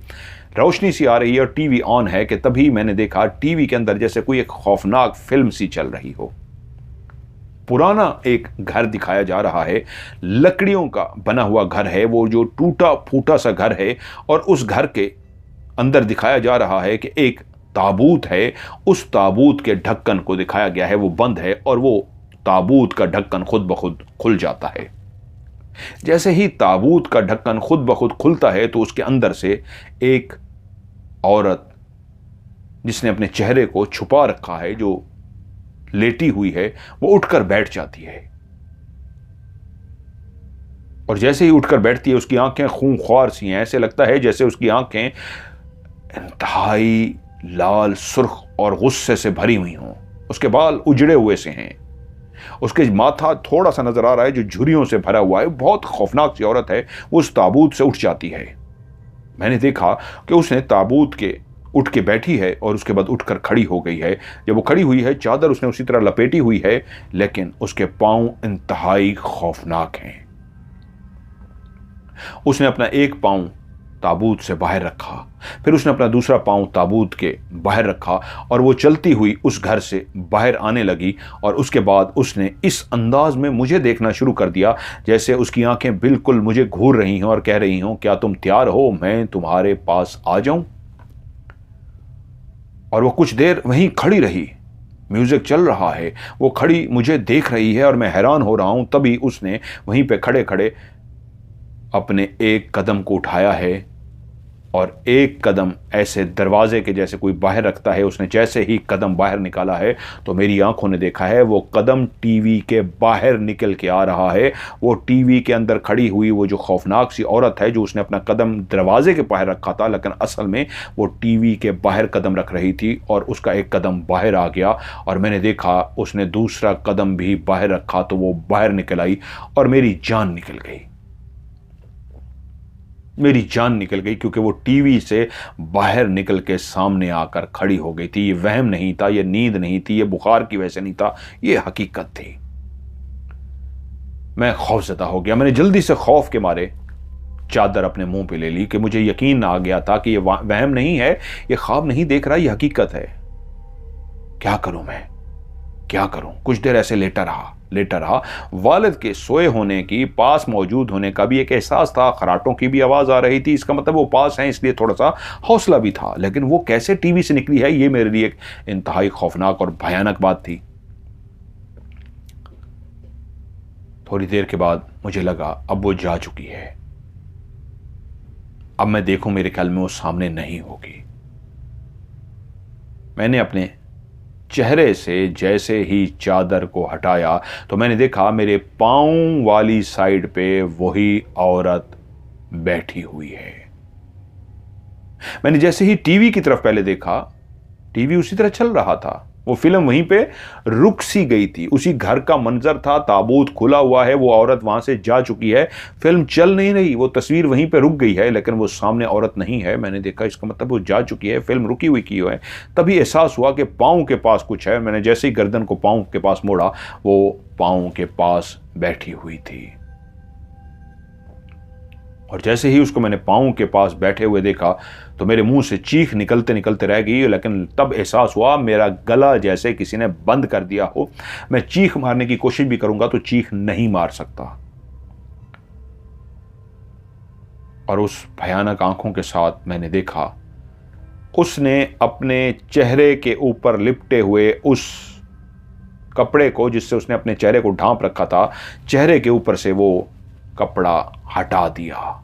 रोशनी सी आ रही है और टीवी ऑन है कि तभी मैंने देखा टीवी के अंदर जैसे कोई एक खौफनाक फिल्म सी चल रही हो। पुराना एक घर दिखाया जा रहा है, लकड़ियों का बना हुआ घर है, वो जो टूटा फूटा सा घर है। और उस घर के अंदर दिखाया जा रहा है कि एक ताबूत है। उस ताबूत के ढक्कन को दिखाया गया है, वो बंद है और वो ताबूत का ढक्कन खुद ब खुद खुल जाता है। जैसे ही ताबूत का ढक्कन खुद ब खुद खुलता है तो उसके अंदर से एक औरत, जिसने अपने चेहरे को छुपा रखा है, जो लेटी हुई है, वो उठकर बैठ जाती है। और जैसे ही उठकर बैठती है उसकी आंखें खूंखार सी हैं, ऐसे लगता है जैसे उसकी आंखें इंतहाई लाल, सुर्ख और गुस्से से भरी हुई हों। उसके बाल उजड़े हुए से हैं, उसके माथा थोड़ा सा नजर आ रहा है जो झुर्रियों से भरा हुआ है। बहुत खौफनाक सी औरत है। वो उस ताबूत से उठ जाती है। मैंने देखा कि उसने ताबूत के उठ के बैठी है और उसके बाद उठकर खड़ी हो गई है। जब वो खड़ी हुई है, चादर उसने उसी तरह लपेटी हुई है, लेकिन उसके पांव इंतहाई खौफनाक हैं। उसने अपना एक पांव ताबूत से बाहर रखा, फिर उसने अपना दूसरा पांव ताबूत के बाहर रखा और वो चलती हुई उस घर से बाहर आने लगी। और उसके बाद उसने इस अंदाज में मुझे देखना शुरू कर दिया जैसे उसकी आंखें बिल्कुल मुझे घूर रही हों और कह रही हों, क्या तुम तैयार हो, मैं तुम्हारे पास आ जाऊं? और वो कुछ देर वहीं खड़ी रही। म्यूजिक चल रहा है, वो खड़ी मुझे देख रही है और मैं हैरान हो रहा हूं। तभी उसने वहीं पे खड़े खड़े अपने एक कदम को उठाया है और एक कदम ऐसे दरवाजे के जैसे कोई बाहर रखता है। उसने जैसे ही कदम बाहर निकाला है तो मेरी आंखों ने देखा है वो कदम टीवी के बाहर निकल के आ रहा है। वो टीवी के अंदर खड़ी हुई वो जो खौफनाक सी औरत है, जो उसने अपना कदम दरवाजे के बाहर रखा था, लेकिन असल में वो टीवी के बाहर कदम रख रही थी और उसका एक कदम बाहर आ गया। और मैंने देखा उसने दूसरा कदम भी बाहर रखा तो वो बाहर निकल आई और मेरी जान निकल गई। मेरी जान निकल गई क्योंकि वो टीवी से बाहर निकल के सामने आकर खड़ी हो गई थी। ये वहम नहीं था, ये नींद नहीं थी, ये बुखार की वजह से नहीं था, ये हकीकत थी। मैं खौफजदा हो गया। मैंने जल्दी से खौफ के मारे चादर अपने मुंह पे ले ली कि मुझे यकीन आ गया था कि ये वहम नहीं है, ये ख्वाब नहीं देख रहा, ये हकीकत है। क्या करूं मैं, क्या करूं? कुछ देर ऐसे लेटा रहा। वालिद के सोए होने की, पास मौजूद होने का भी एक एहसास था। खराटों की भी आवाज आ रही थी, इसका मतलब वो पास हैं, इसलिए थोड़ा सा हौसला भी था। लेकिन वो कैसे टीवी से निकली है, ये मेरे लिए एक इंतहाई खौफनाक और भयानक बात थी। थोड़ी देर के बाद मुझे लगा अब वो जा चुकी है। अब मैं देखूं, मेरे ख्याल में वो सामने नहीं होगी। मैंने अपने चेहरे से जैसे ही चादर को हटाया तो मैंने देखा मेरे पांव वाली साइड पे वही औरत बैठी हुई है। मैंने जैसे ही टीवी की तरफ पहले देखा, टीवी उसी तरह चल रहा था, वो फिल्म वहीं पे रुक सी गई थी। उसी घर का मंजर था, ताबूत खुला हुआ है, वो औरत वहां से जा चुकी है, फिल्म चल नहीं रही, वो तस्वीर वहीं पे रुक गई है, लेकिन वो सामने औरत नहीं है। मैंने देखा इसका मतलब वो जा चुकी है, फिल्म रुकी हुई की है। तभी एहसास हुआ कि पाँव के पास कुछ है। मैंने जैसे ही गर्दन को पाँव के पास मोड़ा, वो पाँव के पास बैठी हुई थी। और जैसे ही उसको मैंने पाँव के पास बैठे हुए देखा तो मेरे मुंह से चीख निकलते निकलते रह गई। लेकिन तब एहसास हुआ मेरा गला जैसे किसी ने बंद कर दिया हो। मैं चीख मारने की कोशिश भी करूंगा तो चीख नहीं मार सकता। और उस भयानक आंखों के साथ मैंने देखा उसने अपने चेहरे के ऊपर लिपटे हुए उस कपड़े को, जिससे उसने अपने चेहरे को ढांप रखा था, चेहरे के ऊपर से वो कपड़ा हटा दिया।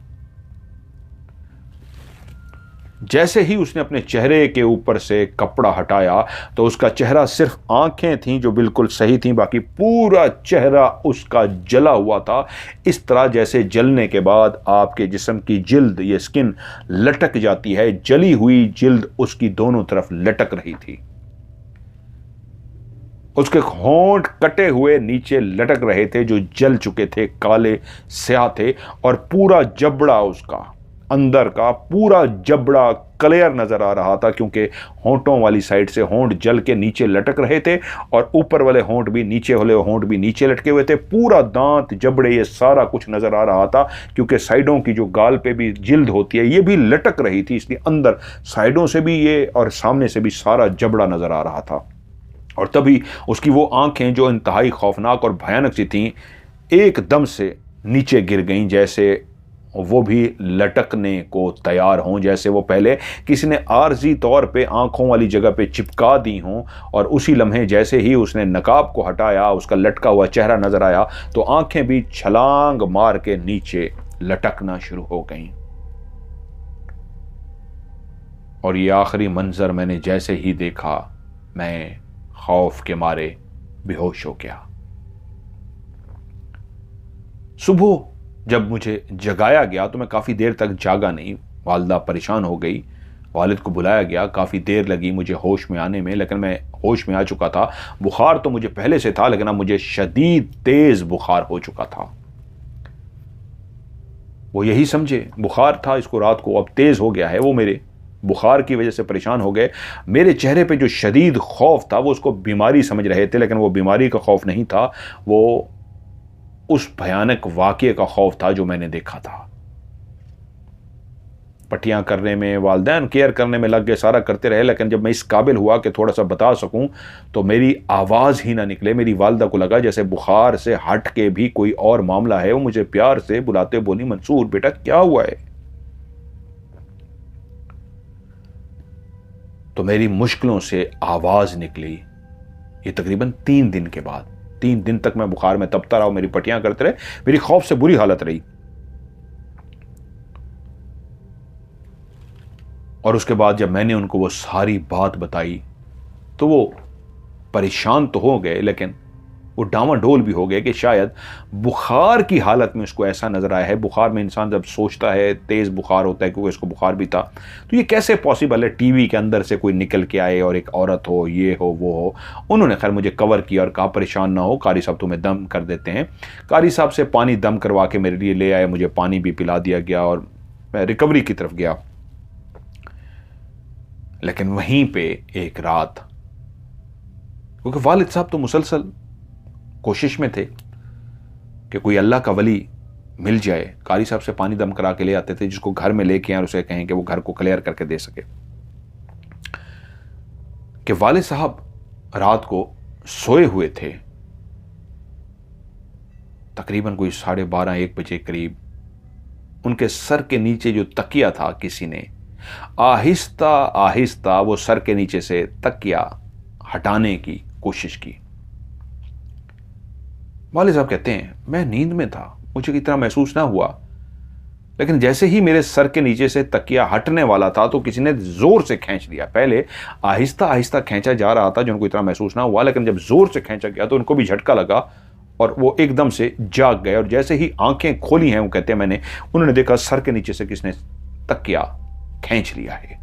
जैसे ही उसने अपने चेहरे के ऊपर से कपड़ा हटाया तो उसका चेहरा, सिर्फ आंखें थीं जो बिल्कुल सही थीं, बाकी पूरा चेहरा उसका जला हुआ था। इस तरह जैसे जलने के बाद आपके जिस्म की जिल्द, ये स्किन लटक जाती है, जली हुई जिल्द उसकी दोनों तरफ लटक रही थी। उसके होंठ कटे हुए नीचे लटक रहे थे जो जल चुके थे, काले स्याह थे, और पूरा जबड़ा उसका अंदर का पूरा जबड़ा क्लियर नजर आ रहा था, क्योंकि होंठों वाली साइड से होंठ जल के नीचे लटक रहे थे और ऊपर वाले होंठ भी, नीचे वाले होंठ भी नीचे लटके हुए थे। पूरा दांत, जबड़े, ये सारा कुछ नजर आ रहा था, क्योंकि साइडों की जो गाल पे भी जिल्द होती है ये भी लटक रही थी, इसलिए अंदर साइडों से भी ये और सामने से भी सारा जबड़ा नजर आ रहा था। और तभी उसकी वो आंखें जो इंतहाई खौफनाक और भयानक सी थीं, एकदम से नीचे गिर गईं, जैसे वो भी लटकने को तैयार हों, जैसे वो पहले किसी ने आर्जी तौर पे आंखों वाली जगह पे चिपका दी हों। और उसी लम्हे जैसे ही उसने नकाब को हटाया, उसका लटका हुआ चेहरा नजर आया, तो आंखें भी छलांग मार के नीचे लटकना शुरू हो गईं। और ये आखिरी मंजर मैंने जैसे ही देखा, मैं खौफ के मारे बेहोश हो गया। सुबह जब मुझे जगाया गया तो मैं काफ़ी देर तक जागा नहीं। वालिदा परेशान हो गई, वालिद को बुलाया गया, काफ़ी देर लगी मुझे होश में आने में, लेकिन मैं होश में आ चुका था। बुखार तो मुझे पहले से था, लेकिन अब मुझे शदीद तेज़ बुखार हो चुका था। वो यही समझे बुखार था इसको रात को, अब तेज़ हो गया है। वो मेरे बुखार की वजह से परेशान हो गए। मेरे चेहरे पे जो शदीद खौफ था वो उसको बीमारी समझ रहे थे, लेकिन वो बीमारी का खौफ नहीं था, वो उस भयानक वाक़ये का खौफ था जो मैंने देखा था। पट्टियां करने में, वालिदैन केयर करने में लग गए, सारा करते रहे, लेकिन जब मैं इस काबिल हुआ कि थोड़ा सा बता सकूं तो मेरी आवाज़ ही ना निकले। मेरी वालिदा को लगा जैसे बुखार से हट के भी कोई और मामला है। वो मुझे प्यार से बुलाते बोली, मंसूर बेटा क्या हुआ है? तो मेरी मुश्किलों से आवाज़ निकली। ये तकरीबन 3 दिन के बाद, 3 दिन तक मैं बुखार में तपता रहा, मेरी पट्टियां करते रहे, मेरी खौफ से बुरी हालत रही। और उसके बाद जब मैंने उनको वो सारी बात बताई तो वो परेशान तो हो गए, लेकिन वो डामाडोल भी हो गए कि शायद बुखार की हालत में उसको ऐसा नजर आया है। बुखार में इंसान जब सोचता है तेज बुखार होता है, क्योंकि इसको बुखार भी था, तो ये कैसे पॉसिबल है टीवी के अंदर से कोई निकल के आए और एक औरत हो, ये हो वो हो। उन्होंने खैर मुझे कवर किया और कहा परेशान ना हो, कारी साहब तुम्हें दम कर देते हैं। कारी साहब से पानी दम करवा के मेरे लिए ले आए, मुझे पानी भी पिला दिया गया और मैं रिकवरी की तरफ गया। लेकिन वहीं पे एक रात, क्योंकि वालिद साहब तो मुसलसल कोशिश में थे कि कोई अल्लाह का वली मिल जाए, कारी साहब से पानी दम करा के ले आते थे, जिसको घर में लेके आए और उसे कहें कि वो घर को क्लियर करके दे सके। कि वालिद साहब रात को सोए हुए थे, तकरीबन कोई 12:30-1 बजे करीब। उनके सर के नीचे जो तकिया था, किसी ने आहिस्ता आहिस्ता वो सर के नीचे से तकिया हटाने की कोशिश की। वालिद साहब कहते हैं मैं नींद में था, मुझे इतना महसूस ना हुआ, लेकिन जैसे ही मेरे सर के नीचे से तकिया हटने वाला था तो किसी ने जोर से खींच लिया। पहले आहिस्ता आहिस्ता खींचा जा रहा था जो उनको इतना महसूस ना हुआ, लेकिन जब जोर से खींचा गया तो उनको भी झटका लगा और वो एकदम से जाग गए। और जैसे ही आंखें खोली हैं, वो कहते हैं उन्होंने देखा सर के नीचे से किसने तकिया खींच लिया है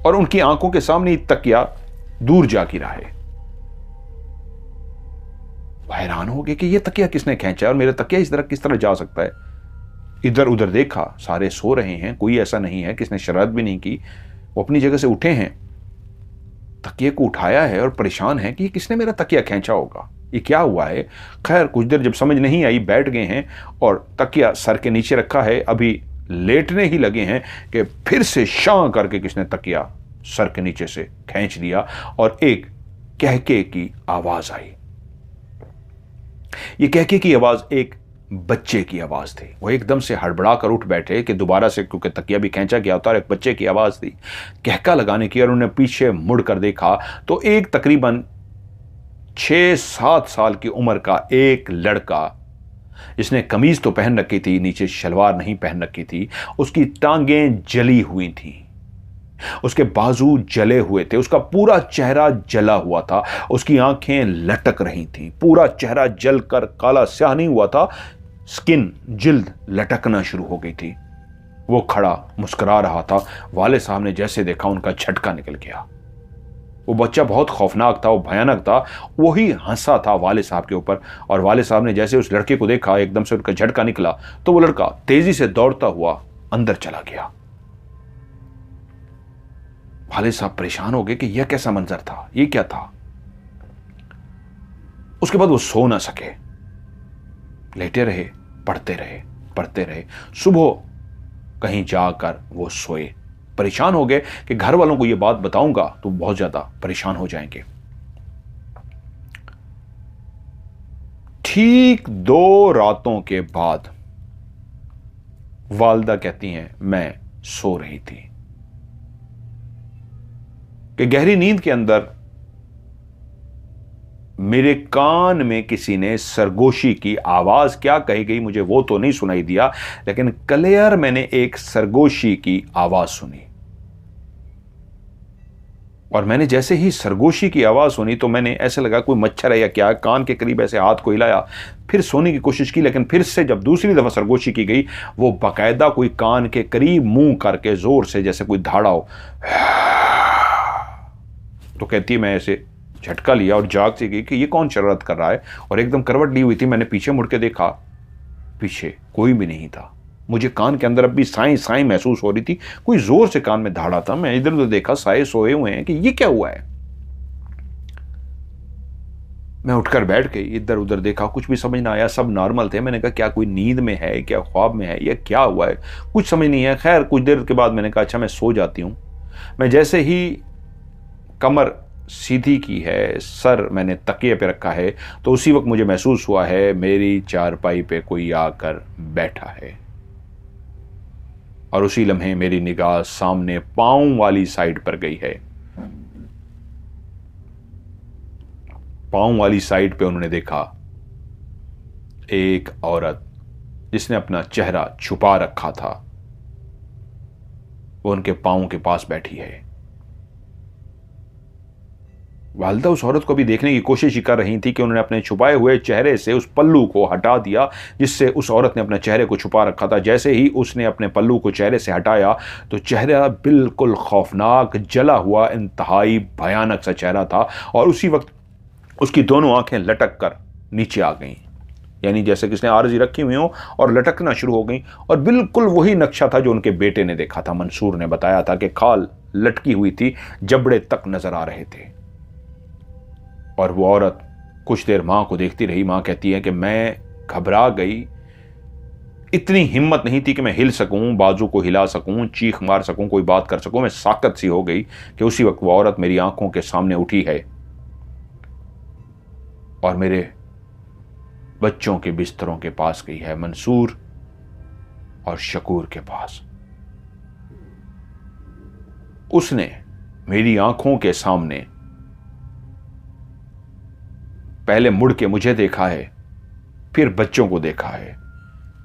और उनकी आंखों के सामने तकिया दूर जा गिरा है। हैरान हो गए कि ये तकिया किसने खींचा और मेरा तकिया इस तरह किस तरह जा सकता है। इधर उधर देखा, सारे सो रहे हैं, कोई ऐसा नहीं है, किसने शरारत भी नहीं की, वो अपनी जगह से उठे हैं, तकिए को उठाया है और परेशान है कि किसने मेरा तकिया खींचा होगा, ये क्या हुआ है। खैर कुछ देर जब समझ नहीं आई, बैठ गए हैं और तकिया सर के नीचे रखा है, अभी लेटने ही लगे हैं कि फिर से शां करके किसने तकिया सर के नीचे से खींच लिया और एक कहके की आवाज आई। ये कहके की आवाज एक बच्चे की आवाज थी। वो एकदम से हड़बड़ा कर उठ बैठे कि दोबारा से, क्योंकि तकिया भी खींचा गया होता, और एक बच्चे की आवाज थी कहका लगाने की। और उन्हें पीछे मुड़कर देखा तो एक तकरीबन 6-7 साल की उम्र का एक लड़का, जिसने कमीज तो पहन रखी थी, नीचे शलवार नहीं पहन रखी थी, उसकी टांगें जली हुई थी, उसके बाजू जले हुए थे, उसका पूरा चेहरा जला हुआ था, उसकी आंखें लटक रही थी, पूरा चेहरा जलकर काला स्याह नहीं हुआ था, स्किन जिल्द लटकना शुरू हो गई थी। वो खड़ा मुस्कुरा रहा था। वालिद साहब ने जैसे देखा उनका झटका निकल गया। वो बच्चा बहुत खौफनाक था, वो भयानक था, वही हंसा था वालिद साहब के ऊपर। और वालिद साहब ने जैसे उस लड़के को देखा, एकदम से उनका झटका निकला तो वो लड़का तेजी से दौड़ता हुआ अंदर चला गया। वालिद साहब परेशान हो गए कि यह कैसा मंजर था, यह क्या था। उसके बाद वो सो ना सके, लेटे रहे, पढ़ते रहे, पढ़ते रहे। सुबह कहीं जाकर वो सोए। परेशान हो गए कि घर वालों को यह बात बताऊंगा तो बहुत ज्यादा परेशान हो जाएंगे। ठीक 2 रातों के बाद वालदा कहती हैं मैं सो रही थी कि गहरी नींद के अंदर मेरे कान में किसी ने सरगोशी की आवाज, क्या कही गई मुझे वो तो नहीं सुनाई दिया, लेकिन क्लियर मैंने एक सरगोशी की आवाज सुनी। और मैंने जैसे ही सरगोशी की आवाज सुनी तो मैंने ऐसे लगा कोई मच्छर है या क्या, कान के करीब ऐसे हाथ को हिलाया, फिर सोने की कोशिश की, लेकिन फिर से जब दूसरी दफा सरगोशी की गई, वो बाकायदा कोई कान के करीब मुंह करके जोर से जैसे कोई धाड़ा हो। तो कहती है मैं ऐसे झटका लिया और जाग से गई कि ये कौन शरारत कर रहा है, और एकदम करवट ली हुई थी। मैंने पीछे मुड़ के देखा, पीछे कोई भी नहीं था। मुझे कान के अंदर अब भी साई साई महसूस हो रही थी, कोई जोर से कान में धाड़ा था। मैं इधर उधर देखा, साए सोए हुए हैं कि ये क्या हुआ है। मैं उठकर बैठ गई, इधर उधर देखा, कुछ भी समझ ना आया, सब नॉर्मल थे। मैंने कहा क्या कोई नींद में है, क्या ख्वाब में है, या क्या हुआ है, कुछ समझ नहीं है। खैर कुछ देर के बाद मैंने कहा अच्छा मैं सो जाती हूँ। मैं जैसे ही कमर सीधी की है, सर मैंने तकिए पे रखा है, तो उसी वक्त मुझे महसूस हुआ है मेरी चारपाई पे कोई आकर बैठा है। और उसी लम्हे मेरी निगाह सामने पांव वाली साइड पर गई है। पांव वाली साइड पे उन्होंने देखा एक औरत जिसने अपना चेहरा छुपा रखा था, वो उनके पांव के पास बैठी है। वालिदा उस औरत को भी देखने की कोशिश ही कर रही थी कि उन्होंने अपने छुपाए हुए चेहरे से उस पल्लू को हटा दिया जिससे उस औरत ने अपने चेहरे को छुपा रखा था। जैसे ही उसने अपने पल्लू को चेहरे से हटाया तो चेहरा बिल्कुल खौफनाक, जला हुआ, इंतहाई भयानक सा चेहरा था। और उसी वक्त उसकी दोनों आंखें लटक कर नीचे आ गईं, यानी जैसे किसने आरजी रखी हुई हो और लटकना शुरू हो गई। और बिल्कुल वही नक्शा था जो उनके बेटे ने देखा था। मंसूर ने बताया था कि खाल लटकी हुई थी, जबड़े तक नजर आ रहे थे। और वो औरत कुछ देर मां को देखती रही। मां कहती है कि मैं घबरा गई, इतनी हिम्मत नहीं थी कि मैं हिल सकूं, बाजू को हिला सकूं, चीख मार सकूं, कोई बात कर सकूं। मैं साकत सी हो गई कि उसी वक्त वो औरत मेरी आंखों के सामने उठी है और मेरे बच्चों के बिस्तरों के पास गई है, मंसूर और शकूर के पास। उसने मेरी आंखों के सामने पहले मुड़ के मुझे देखा है, फिर बच्चों को देखा है,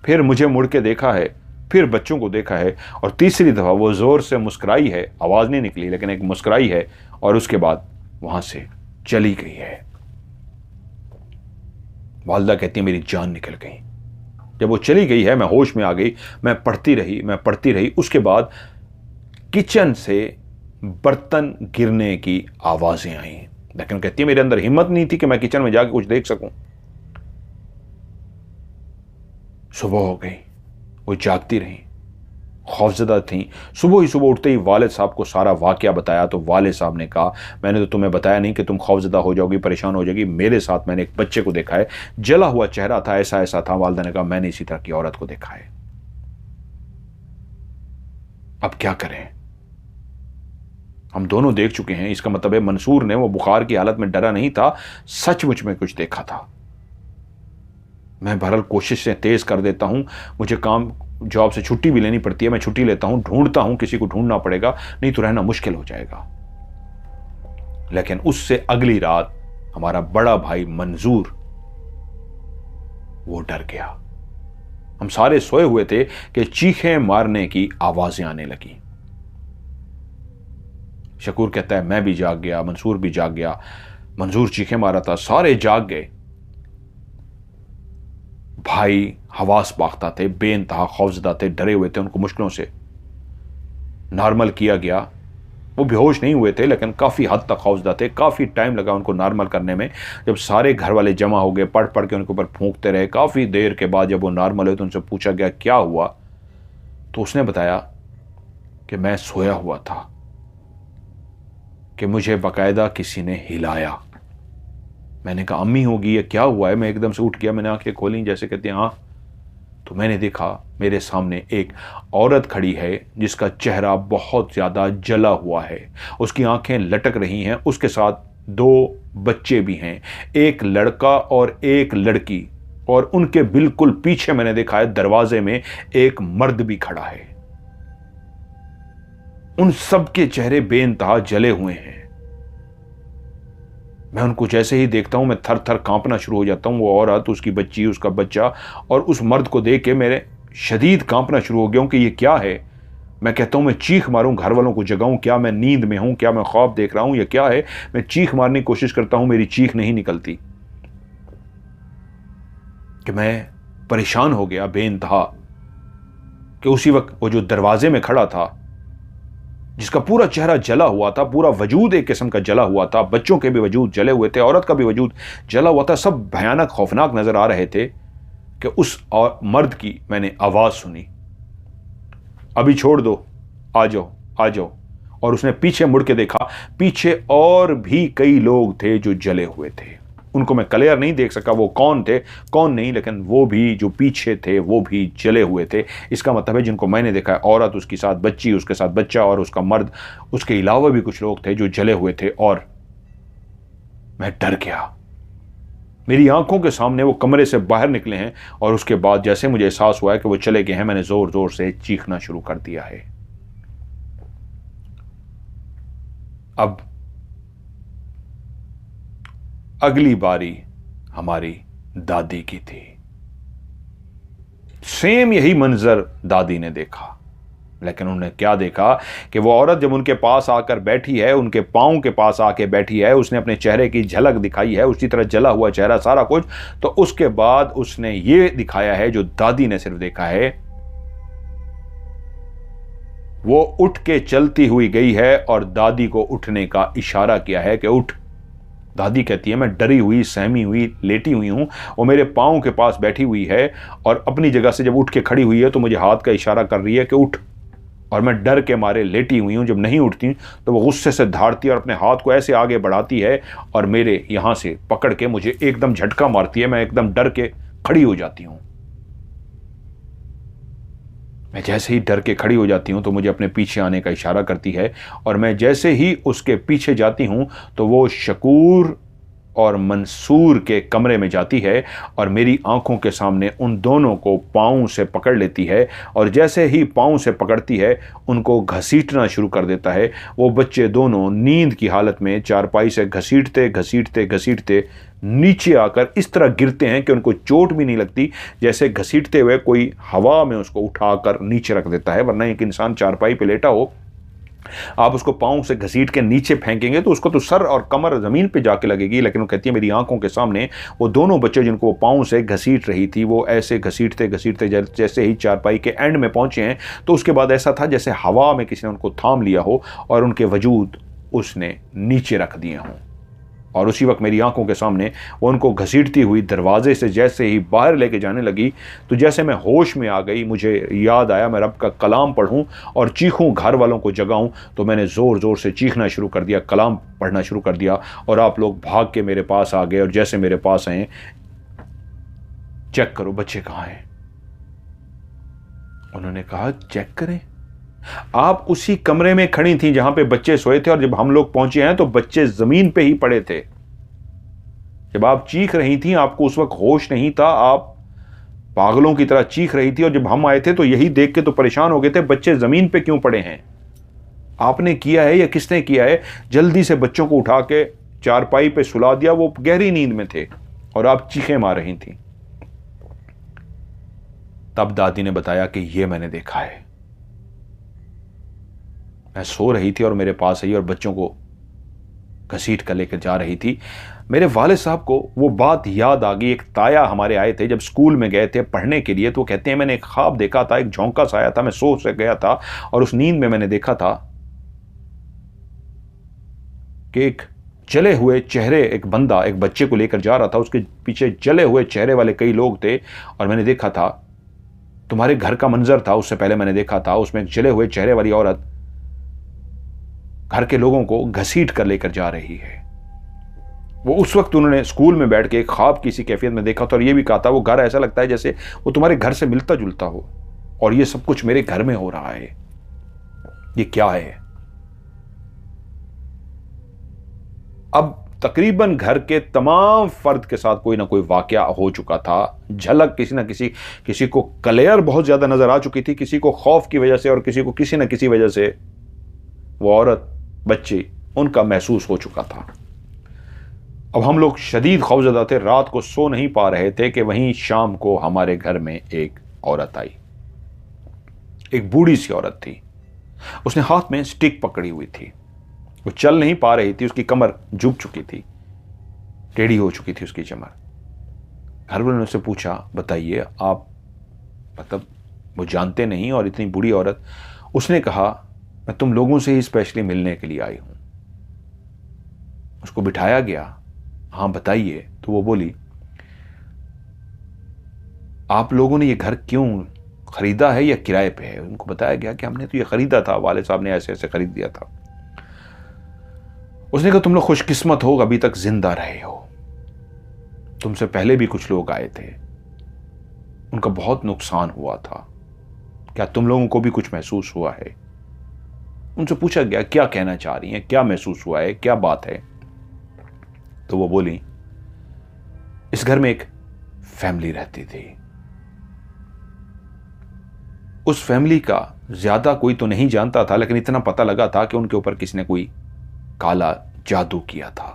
फिर मुझे मुड़ के देखा है, फिर बच्चों को देखा है, और तीसरी दफा वो जोर से मुस्कुराई है, आवाज नहीं निकली लेकिन एक मुस्कुराई है, और उसके बाद वहां से चली गई है। वालिदा कहती है मेरी जान निकल गई। जब वो चली गई है मैं होश में आ गई। मैं पढ़ती रही। उसके बाद किचन से बर्तन गिरने की आवाजें आई, लेकिन कहती है मेरे अंदर हिम्मत नहीं थी कि मैं किचन में जाकर कुछ देख सकूं। सुबह हो गई, वो जागती रही, खौफजदा थी। सुबह ही सुबह उठते ही वालिद साहब को सारा वाकया बताया तो वालिद साहब ने कहा मैंने तो तुम्हें बताया नहीं कि तुम खौफजदा हो जाओगी, परेशान हो जाएगी। मेरे साथ मैंने एक बच्चे को देखा है, जला हुआ चेहरा था, ऐसा ऐसा था। वालिदा ने कहा मैंने इसी तरह की औरत को देखा है। अब क्या करें, हम दोनों देख चुके हैं। इसका मतलब है मंसूर ने वो बुखार की हालत में डरा नहीं था, सचमुच में कुछ देखा था। मैं बहरहाल कोशिशें तेज कर देता हूं, मुझे काम जॉब से छुट्टी भी लेनी पड़ती है, मैं छुट्टी लेता हूं, ढूंढता हूं, किसी को ढूंढना पड़ेगा, नहीं तो रहना मुश्किल हो जाएगा। लेकिन उससे अगली रात हमारा बड़ा भाई मंजूर वो डर गया। हम सारे सोए हुए थे कि चीखें मारने की आवाजें आने लगी। शकूर कहता है मैं भी जाग गया, मंसूर भी जाग गया। मंसूर चीखें मारा था, सारे जाग गए। भाई हवास बाख्ता थे, बेइंतहा खौफजदा थे, डरे हुए थे। उनको मुश्किलों से नॉर्मल किया गया। वो बेहोश नहीं हुए थे लेकिन काफ़ी हद तक खौफजदा थे। काफ़ी टाइम लगा उनको नॉर्मल करने में। जब सारे घर वाले जमा हो गए, पढ़ पढ़ के उनके ऊपर फूंकते रहे। काफ़ी देर के बाद जब वो नॉर्मल हुए तो उनसे पूछा गया क्या हुआ, तो उसने बताया कि मैं सोया हुआ था, कि मुझे बाकायदा किसी ने हिलाया। मैंने कहा अम्मी होगी या क्या हुआ है? मैं एकदम से उठ गया, मैंने आंखें खोली, जैसे कहते हैं हाँ। तो मैंने देखा मेरे सामने एक औरत खड़ी है जिसका चेहरा बहुत ज़्यादा जला हुआ है, उसकी आंखें लटक रही हैं, उसके साथ दो बच्चे भी हैं, एक लड़का और एक लड़की, और उनके बिल्कुल पीछे मैंने देखा है दरवाजे में एक मर्द भी खड़ा है। उन सबके चेहरे बेइंतहा जले हुए हैं। मैं उनको जैसे ही देखता हूं मैं थर थर कांपना शुरू हो जाता हूं। वो औरत, उसकी बच्ची, उसका बच्चा और उस मर्द को देख के मेरे शदीद कांपना शुरू हो गया हूं कि ये क्या है। मैं कहता हूं मैं चीख मारूं, घर वालों को जगाऊं, क्या मैं नींद में हूं, क्या मैं ख्वाब देख रहा हूं, ये क्या है। मैं चीख मारने की कोशिश करता हूं, मेरी चीख नहीं निकलती, कि मैं परेशान हो गया बेइंतहा। कि उसी वक्त वो जो दरवाजे में खड़ा था, जिसका पूरा चेहरा जला हुआ था, पूरा वजूद एक किस्म का जला हुआ था, बच्चों के भी वजूद जले हुए थे, औरत का भी वजूद जला हुआ था, सब भयानक खौफनाक नजर आ रहे थे, कि उस मर्द की मैंने आवाज सुनी, अभी छोड़ दो, आ जाओ आ जाओ। और उसने पीछे मुड़ के देखा, पीछे और भी कई लोग थे जो जले हुए थे। उनको मैं क्लियर नहीं देख सका वो कौन थे कौन नहीं, लेकिन वो भी जो पीछे थे वो भी जले हुए थे। इसका मतलब है जिनको मैंने देखा है, औरत, उसके साथ बच्ची, उसके साथ बच्चा और उसका मर्द, उसके अलावा भी कुछ लोग थे जो जले हुए थे। और मैं डर गया। मेरी आंखों के सामने वो कमरे से बाहर निकले हैं, और उसके बाद जैसे मुझे एहसास हुआ है कि वो चले गए हैं, मैंने जोर जोर से चीखना शुरू कर दिया है। अब अगली बारी हमारी दादी की थी। सेम यही मंजर दादी ने देखा, लेकिन उन्होंने क्या देखा कि वो औरत जब उनके पास आकर बैठी है, उनके पांव के पास आके बैठी है, उसने अपने चेहरे की झलक दिखाई है, उसी तरह जला हुआ चेहरा सारा कुछ। तो उसके बाद उसने ये दिखाया है जो दादी ने सिर्फ देखा है, वो उठ के चलती हुई गई है और दादी को उठने का इशारा किया है कि उठ। दादी कहती है मैं डरी हुई, सहमी हुई, लेटी हुई हूं, वो मेरे पांव के पास बैठी हुई है और अपनी जगह से जब उठ के खड़ी हुई है तो मुझे हाथ का इशारा कर रही है कि उठ, और मैं डर के मारे लेटी हुई हूं। जब नहीं उठती तो वो गुस्से से धाड़ती है और अपने हाथ को ऐसे आगे बढ़ाती है और मेरे यहां से पकड़ के मुझे एकदम झटका मारती है। मैं एकदम डर के खड़ी हो जाती हूं। मैं जैसे ही डर के खड़ी हो जाती हूं तो मुझे अपने पीछे आने का इशारा करती है, और मैं जैसे ही उसके पीछे जाती हूं तो वो शकूर और मंसूर के कमरे में जाती है और मेरी आंखों के सामने उन दोनों को पाँव से पकड़ लेती है, और जैसे ही पाँव से पकड़ती है उनको घसीटना शुरू कर देता है। वो बच्चे दोनों नींद की हालत में चारपाई से घसीटते घसीटते घसीटते नीचे आकर इस तरह गिरते हैं कि उनको चोट भी नहीं लगती, जैसे घसीटते हुए कोई हवा में उसको उठाकर नीचे रख देता है। वरना एक इंसान चारपाई पे लेटा हो, आप उसको पाँव से घसीट के नीचे फेंकेंगे तो उसको तो सर और कमर जमीन पे जाके लगेगी। लेकिन वो कहती है मेरी आंखों के सामने वो दोनों बच्चे जिनको वो पाँव से घसीट रही थी, वो ऐसे घसीटते घसीटते जैसे ही चारपाई के एंड में पहुंचे हैं तो उसके बाद ऐसा था जैसे हवा में किसी ने उनको थाम लिया हो और उनके वजूद उसने नीचे रख दिए हों। और उसी वक्त मेरी आंखों के सामने वो उनको घसीटती हुई दरवाजे से जैसे ही बाहर लेके जाने लगी तो जैसे मैं होश में आ गई, मुझे याद आया मैं रब का कलाम पढ़ूं और चीखूं, घर वालों को जगाऊं। तो मैंने ज़ोर ज़ोर से चीखना शुरू कर दिया, कलाम पढ़ना शुरू कर दिया, और आप लोग भाग के मेरे पास आ गए। और जैसे मेरे पास आए, चेक करो बच्चे कहाँ हैं। उन्होंने कहा चेक करें? आप उसी कमरे में खड़ी थी जहां पे बच्चे सोए थे, और जब हम लोग पहुंचे हैं तो बच्चे जमीन पे ही पड़े थे। जब आप चीख रही थी आपको उस वक्त होश नहीं था, आप पागलों की तरह चीख रही थी, और जब हम आए थे तो यही देख के तो परेशान हो गए थे, बच्चे जमीन पे क्यों पड़े हैं? आपने किया है या किसने किया है? जल्दी से बच्चों को उठा के चारपाई पे सुला दिया, वो गहरी नींद में थे और आप चीखें मार रही थी। तब दादी ने बताया कि ये मैंने देखा है। मैं सो रही थी और मेरे पास आई और बच्चों को घसीट कर लेकर जा रही थी। मेरे वालिद साहब को वो बात याद आ गई। एक ताया हमारे आए थे जब स्कूल में गए थे पढ़ने के लिए, तो कहते हैं मैंने एक ख्वाब देखा था, एक झोंका सा आया था, मैं सो से गया था और उस नींद में मैंने देखा था कि एक जले हुए चेहरे, एक बंदा एक बच्चे को लेकर जा रहा था, उसके पीछे जले हुए चेहरे वाले कई लोग थे, और मैंने देखा था तुम्हारे घर का मंजर था, उससे पहले मैंने देखा था, उसमें एक जले हुए चेहरे वाली औरत घर के लोगों को घसीट कर लेकर जा रही है। वो उस वक्त उन्होंने स्कूल में बैठ के एक ख्वाब की सी कैफियत में देखा था और ये भी कहा था वो घर ऐसा लगता है जैसे वो तुम्हारे घर से मिलता जुलता हो, और ये सब कुछ मेरे घर में हो रहा है, ये क्या है। अब तकरीबन घर के तमाम फर्द के साथ कोई ना कोई वाकया हो चुका था। झलक किसी ना किसी को क्लियर बहुत ज्यादा नजर आ चुकी थी, किसी को खौफ की वजह से और किसी को किसी ना किसी वजह से वो औरत, बच्ची, उनका महसूस हो चुका था। अब हम लोग शदीद खौफजदा थे, रात को सो नहीं पा रहे थे कि वहीं शाम को हमारे घर में एक औरत आई। एक बूढ़ी सी औरत थी, उसने हाथ में स्टिक पकड़ी हुई थी, वो चल नहीं पा रही थी, उसकी कमर झुक चुकी थी, टेढ़ी हो चुकी थी उसकी कमर। घर वालों ने उससे पूछा, बताइए आप, मतलब वो जानते नहीं और इतनी बूढ़ी औरत। उसने कहा, मैं तुम लोगों से ही स्पेशली मिलने के लिए आई हूं। उसको बिठाया गया, हाँ बताइए। तो वो बोली, आप लोगों ने ये घर क्यों खरीदा है या किराए पे है। उनको बताया गया कि हमने तो ये खरीदा था, वाले साहब ने ऐसे ऐसे खरीद दिया था। उसने कहा, तुम लोग खुशकिस्मत हो, अभी तक जिंदा रहे हो, तुमसे पहले भी कुछ लोग आए थे, उनका बहुत नुकसान हुआ था, क्या तुम लोगों को भी कुछ महसूस हुआ है। उनसे पूछा गया क्या कहना चाह रही हैं, क्या महसूस हुआ है, क्या बात है। तो वो बोली, इस घर में एक फैमिली रहती थी, उस फैमिली का ज्यादा कोई तो नहीं जानता था, लेकिन इतना पता लगा था कि उनके ऊपर किसी ने कोई काला जादू किया था,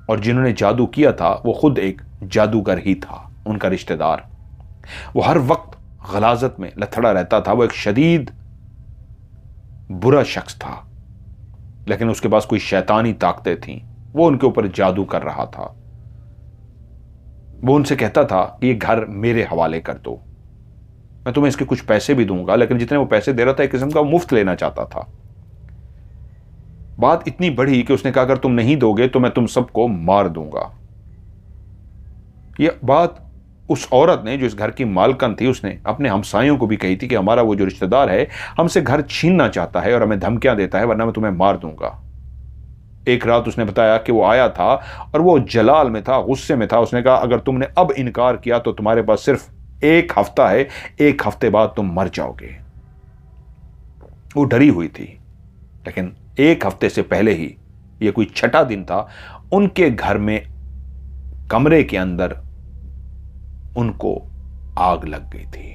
और जिन्होंने जादू किया था वो खुद एक जादूगर ही था, उनका रिश्तेदार। वो हर वक्त गलाजत में लथड़ा रहता था, वो एक शदीद बुरा शख्स था, लेकिन उसके पास कोई शैतानी ताकतें थीं, वो उनके ऊपर जादू कर रहा था। वो उनसे कहता था कि ये घर मेरे हवाले कर दो, मैं तुम्हें इसके कुछ पैसे भी दूंगा, लेकिन जितने वो पैसे दे रहा था एक किस्म का मुफ्त लेना चाहता था। बात इतनी बढ़ी कि उसने कहा, अगर तुम नहीं दोगे तो मैं तुम सबको मार दूंगा। यह बात उस औरत ने, जो इस घर की मालकन थी, उसने अपने हमसायों को भी कही थी कि हमारा वो जो रिश्तेदार है हमसे घर छीनना चाहता है और हमें धमकियां देता है, वरना मैं तुम्हें मार दूंगा। एक रात उसने बताया कि वो आया था और वो जलाल में था, गुस्से में था। उसने कहा, अगर तुमने अब इनकार किया तो तुम्हारे पास सिर्फ 1 हफ्ता है, 1 हफ्ते बाद तुम मर जाओगे। वो डरी हुई थी, लेकिन 1 हफ्ते से पहले ही, ये कोई छठा दिन था, उनके घर में कमरे के अंदर उनको आग लग गई थी।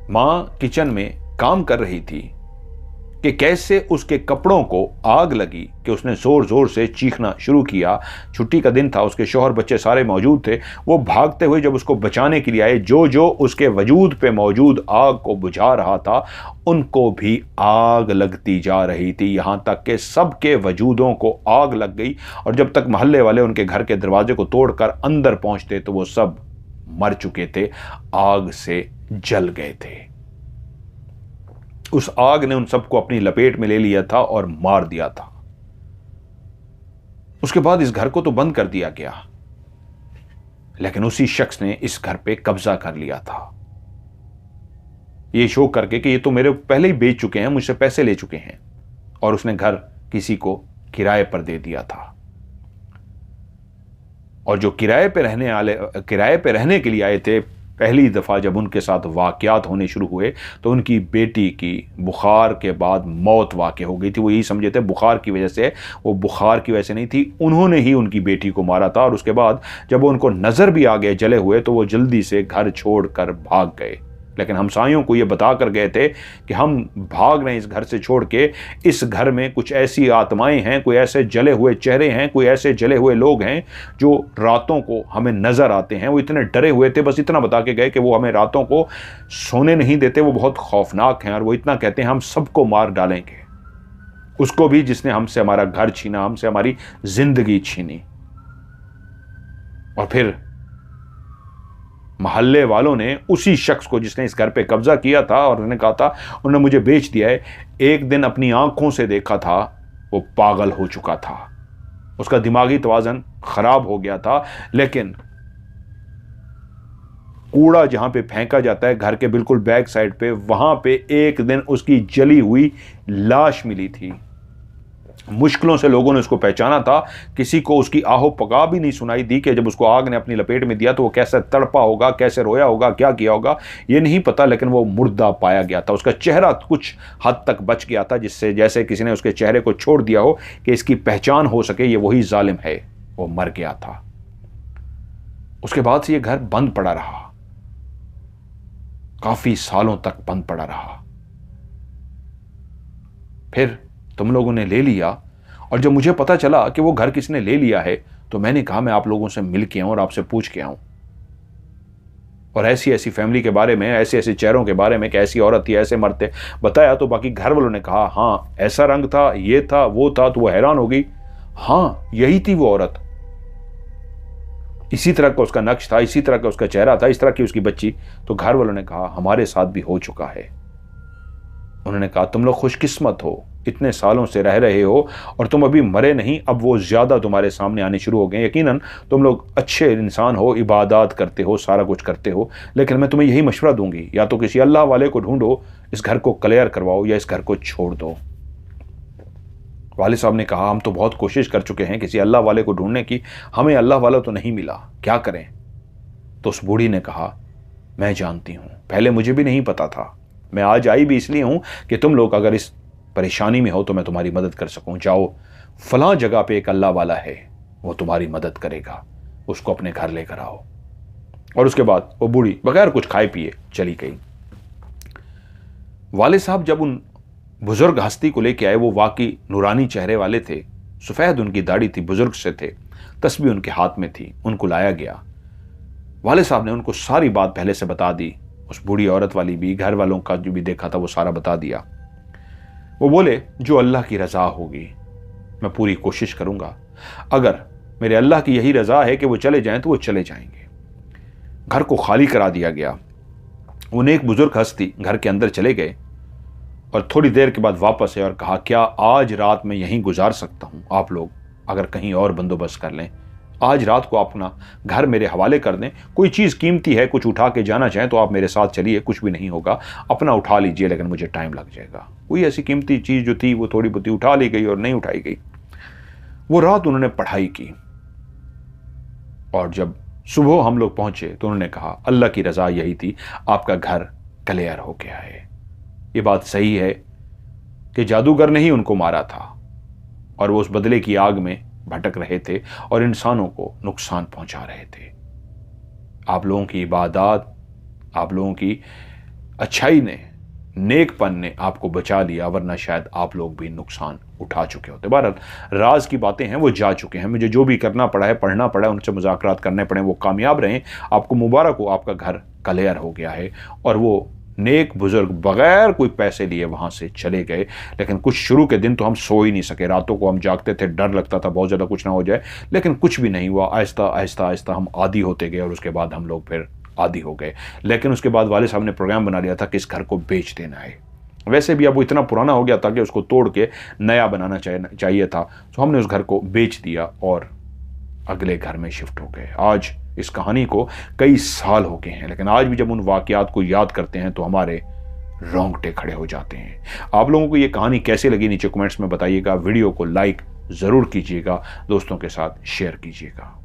मां किचन में काम कर रही थी कि कैसे उसके कपड़ों को आग लगी कि उसने जोर जोर से चीखना शुरू किया। छुट्टी का दिन था, उसके शौहर बच्चे सारे मौजूद थे। वो भागते हुए जब उसको बचाने के लिए आए, जो जो उसके वजूद पे मौजूद आग को बुझा रहा था, उनको भी आग लगती जा रही थी, यहां तक कि सबके वजूदों को आग लग गई। और जब तक मोहल्ले वाले उनके घर के दरवाजे को तोड़कर अंदर पहुंचते तो वो सब मर चुके थे, आग से जल गए थे। उस आग ने उन सबको अपनी लपेट में ले लिया था और मार दिया था। उसके बाद इस घर को तो बंद कर दिया गया, लेकिन उसी शख्स ने इस घर पे कब्जा कर लिया था, ये शो करके कि ये तो मेरे पहले ही बेच चुके हैं, मुझसे पैसे ले चुके हैं, और उसने घर किसी को किराए पर दे दिया था। और जो किराए पे रहने के लिए आए थे, पहली दफा जब उनके साथ वाकयात होने शुरू हुए तो उनकी बेटी की बुखार के बाद मौत वाक़ हो गई थी। वो यही समझे थे बुखार की वजह से, वो बुखार की वजह से नहीं थी, उन्होंने ही उनकी बेटी को मारा था। और उसके बाद जब उनको नज़र भी आ गए जले हुए तो वो जल्दी से घर छोड़कर भाग गए। लेकिन हमसायों को ये बता कर गए थे कि हम भाग रहे हैं इस घर से छोड़ के, इस घर में कुछ ऐसी आत्माएं हैं, कोई ऐसे जले हुए चेहरे हैं, कोई ऐसे जले हुए लोग हैं जो रातों को हमें नजर आते हैं। वो इतने डरे हुए थे, बस इतना बता के गए कि वो हमें रातों को सोने नहीं देते, वो बहुत खौफनाक हैं, और वो इतना कहते हैं हम सबको मार डालेंगे, उसको भी जिसने हमसे हमारा घर छीना, हमसे हमारी जिंदगी छीनी। और फिर मोहल्ले वालों ने उसी शख्स को जिसने इस घर पे कब्जा किया था और उन्होंने कहा था उन्होंने मुझे बेच दिया है, एक दिन अपनी आंखों से देखा था वो पागल हो चुका था, उसका दिमागी तवाज़न खराब हो गया था, लेकिन कूड़ा जहाँ पे फेंका जाता है घर के बिल्कुल बैक साइड पे, वहाँ पे एक दिन उसकी जली हुई लाश मिली थी। मुश्किलों से लोगों ने उसको पहचाना था। किसी को उसकी आहो पका भी नहीं सुनाई दी कि जब उसको आग ने अपनी लपेट में दिया तो वो कैसे तड़पा होगा, कैसे रोया होगा, क्या किया होगा, ये नहीं पता। लेकिन वो मुर्दा पाया गया था। उसका चेहरा कुछ हद तक बच गया था, जिससे जैसे किसी ने उसके चेहरे को छोड़ दिया हो कि इसकी पहचान हो सके ये वही जालिम है। वो मर गया था। उसके बाद से ये घर बंद पड़ा रहा, काफी सालों तक बंद पड़ा रहा। फिर तुम लोगों ने ले लिया, और जब मुझे पता चला कि वो घर किसने ले लिया है तो मैंने कहा मैं आप लोगों से मिल के आऊं और आपसे पूछ के आऊं, और ऐसी ऐसी फैमिली के बारे में, ऐसे ऐसे चेहरों के बारे में कि ऐसी औरत थी, ऐसे मरते बताया। तो बाकी घर वालों ने कहा हाँ ऐसा रंग था, ये था, वो था। तो वो हैरान हो गई, हाँ यही थी वो औरत, इसी तरह का उसका नक्श था, इसी तरह का उसका चेहरा था, इस तरह की उसकी बच्ची। तो घर वालों ने कहा हमारे साथ भी हो चुका है। उन्होंने कहा तुम लोग खुशकिस्मत हो, इतने सालों से रह रहे हो और तुम अभी मरे नहीं, अब वो ज्यादा तुम्हारे सामने आने शुरू हो गए। यकीनन तुम लोग अच्छे इंसान हो, इबादत करते हो, सारा कुछ करते हो, लेकिन मैं तुम्हें यही मशवरा दूंगी, या तो किसी अल्लाह वाले को ढूंढो, इस घर को क्लियर करवाओ, या इस घर को छोड़ दो। वाले साहब ने कहा हम तो बहुत कोशिश कर चुके हैं किसी अल्लाह वाले को ढूंढने की, हमें अल्लाह वाला तो नहीं मिला, क्या करें। तो उस बूढ़ी ने कहा मैं जानती हूं, पहले मुझे भी नहीं पता था, मैं आज आई भी इसलिए हूं कि तुम लोग अगर इस परेशानी में हो तो मैं तुम्हारी मदद कर सकूं। जाओ फलां जगह पे एक अल्लाह वाला है, वो तुम्हारी मदद करेगा, उसको अपने घर लेकर आओ। और उसके बाद वो बूढ़ी बगैर कुछ खाए पिए चली गई। वाले साहब जब उन बुजुर्ग हस्ती को लेके आए, वो वाकई नूरानी चेहरे वाले थे, सफेद उनकी दाढ़ी थी, बुजुर्ग से थे, तस्बीह उनके हाथ में थी। उनको लाया गया। वाले साहब ने उनको सारी बात पहले से बता दी, उस बूढ़ी औरत वाली भी, घर वालों का जो भी देखा था वो सारा बता दिया। वो बोले जो अल्लाह की रजा होगी मैं पूरी कोशिश करूंगा, अगर मेरे अल्लाह की यही रजा है कि वो चले जाएं तो वो चले जाएंगे। घर को खाली करा दिया गया। वो नेक बुजुर्ग हस्ती घर के अंदर चले गए और थोड़ी देर के बाद वापस आए और कहा क्या आज रात में यहीं गुजार सकता हूं, आप लोग अगर कहीं और बंदोबस्त कर लें, आज रात को अपना घर मेरे हवाले कर दें, कोई चीज़ कीमती है, कुछ उठा के जाना चाहें तो आप मेरे साथ चलिए, कुछ भी नहीं होगा, अपना उठा लीजिए, लेकिन मुझे टाइम लग जाएगा। कोई ऐसी कीमती चीज़ जो थी वो थोड़ी बहुत उठा ली गई और नहीं उठाई गई। वो रात उन्होंने पढ़ाई की, और जब सुबह हम लोग पहुंचे तो उन्होंने कहा अल्लाह की रजा यही थी, आपका घर क्लियर हो गया है। ये बात सही है कि जादूगर ने ही उनको मारा था और वो उस बदले की आग में भटक रहे थे और इंसानों को नुकसान पहुंचा रहे थे। आप लोगों की इबादत, आप लोगों की अच्छाई ने, नेकपन ने आपको बचा लिया, वरना शायद आप लोग भी नुकसान उठा चुके होते। बहरहाल राज की बातें हैं, वो जा चुके हैं। मुझे जो भी करना पड़ा है, पढ़ना पड़ा है, उनसे मुज़ाकरात करने पड़े, वो कामयाब रहें। आपको मुबारक हो, आपका घर क्लियर हो गया है। और वो नेक बुजुर्ग बगैर कोई पैसे लिए वहां से चले गए। लेकिन कुछ शुरू के दिन तो हम सो ही नहीं सके, रातों को हम जागते थे, डर लगता था बहुत ज़्यादा कुछ ना हो जाए, लेकिन कुछ भी नहीं हुआ। आहिस्ता आहिस्ता आहिस्ता हम आदी होते गए और उसके बाद हम लोग फिर आदी हो गए। लेकिन उसके बाद वाले साहब ने प्रोग्राम बना लिया था कि इस घर को बेच देना है। वैसे भी अब वो इतना पुराना हो गया था कि उसको तोड़ के नया बनाना चाहिए था, तो हमने उस घर को बेच दिया और अगले घर में शिफ्ट हो गए। आज इस कहानी को कई साल हो गए हैं, लेकिन आज भी जब उन वाकयात को याद करते हैं तो हमारे रोंगटे खड़े हो जाते हैं। आप लोगों को ये कहानी कैसे लगी नीचे कमेंट्स में बताइएगा। वीडियो को लाइक ज़रूर कीजिएगा, दोस्तों के साथ शेयर कीजिएगा।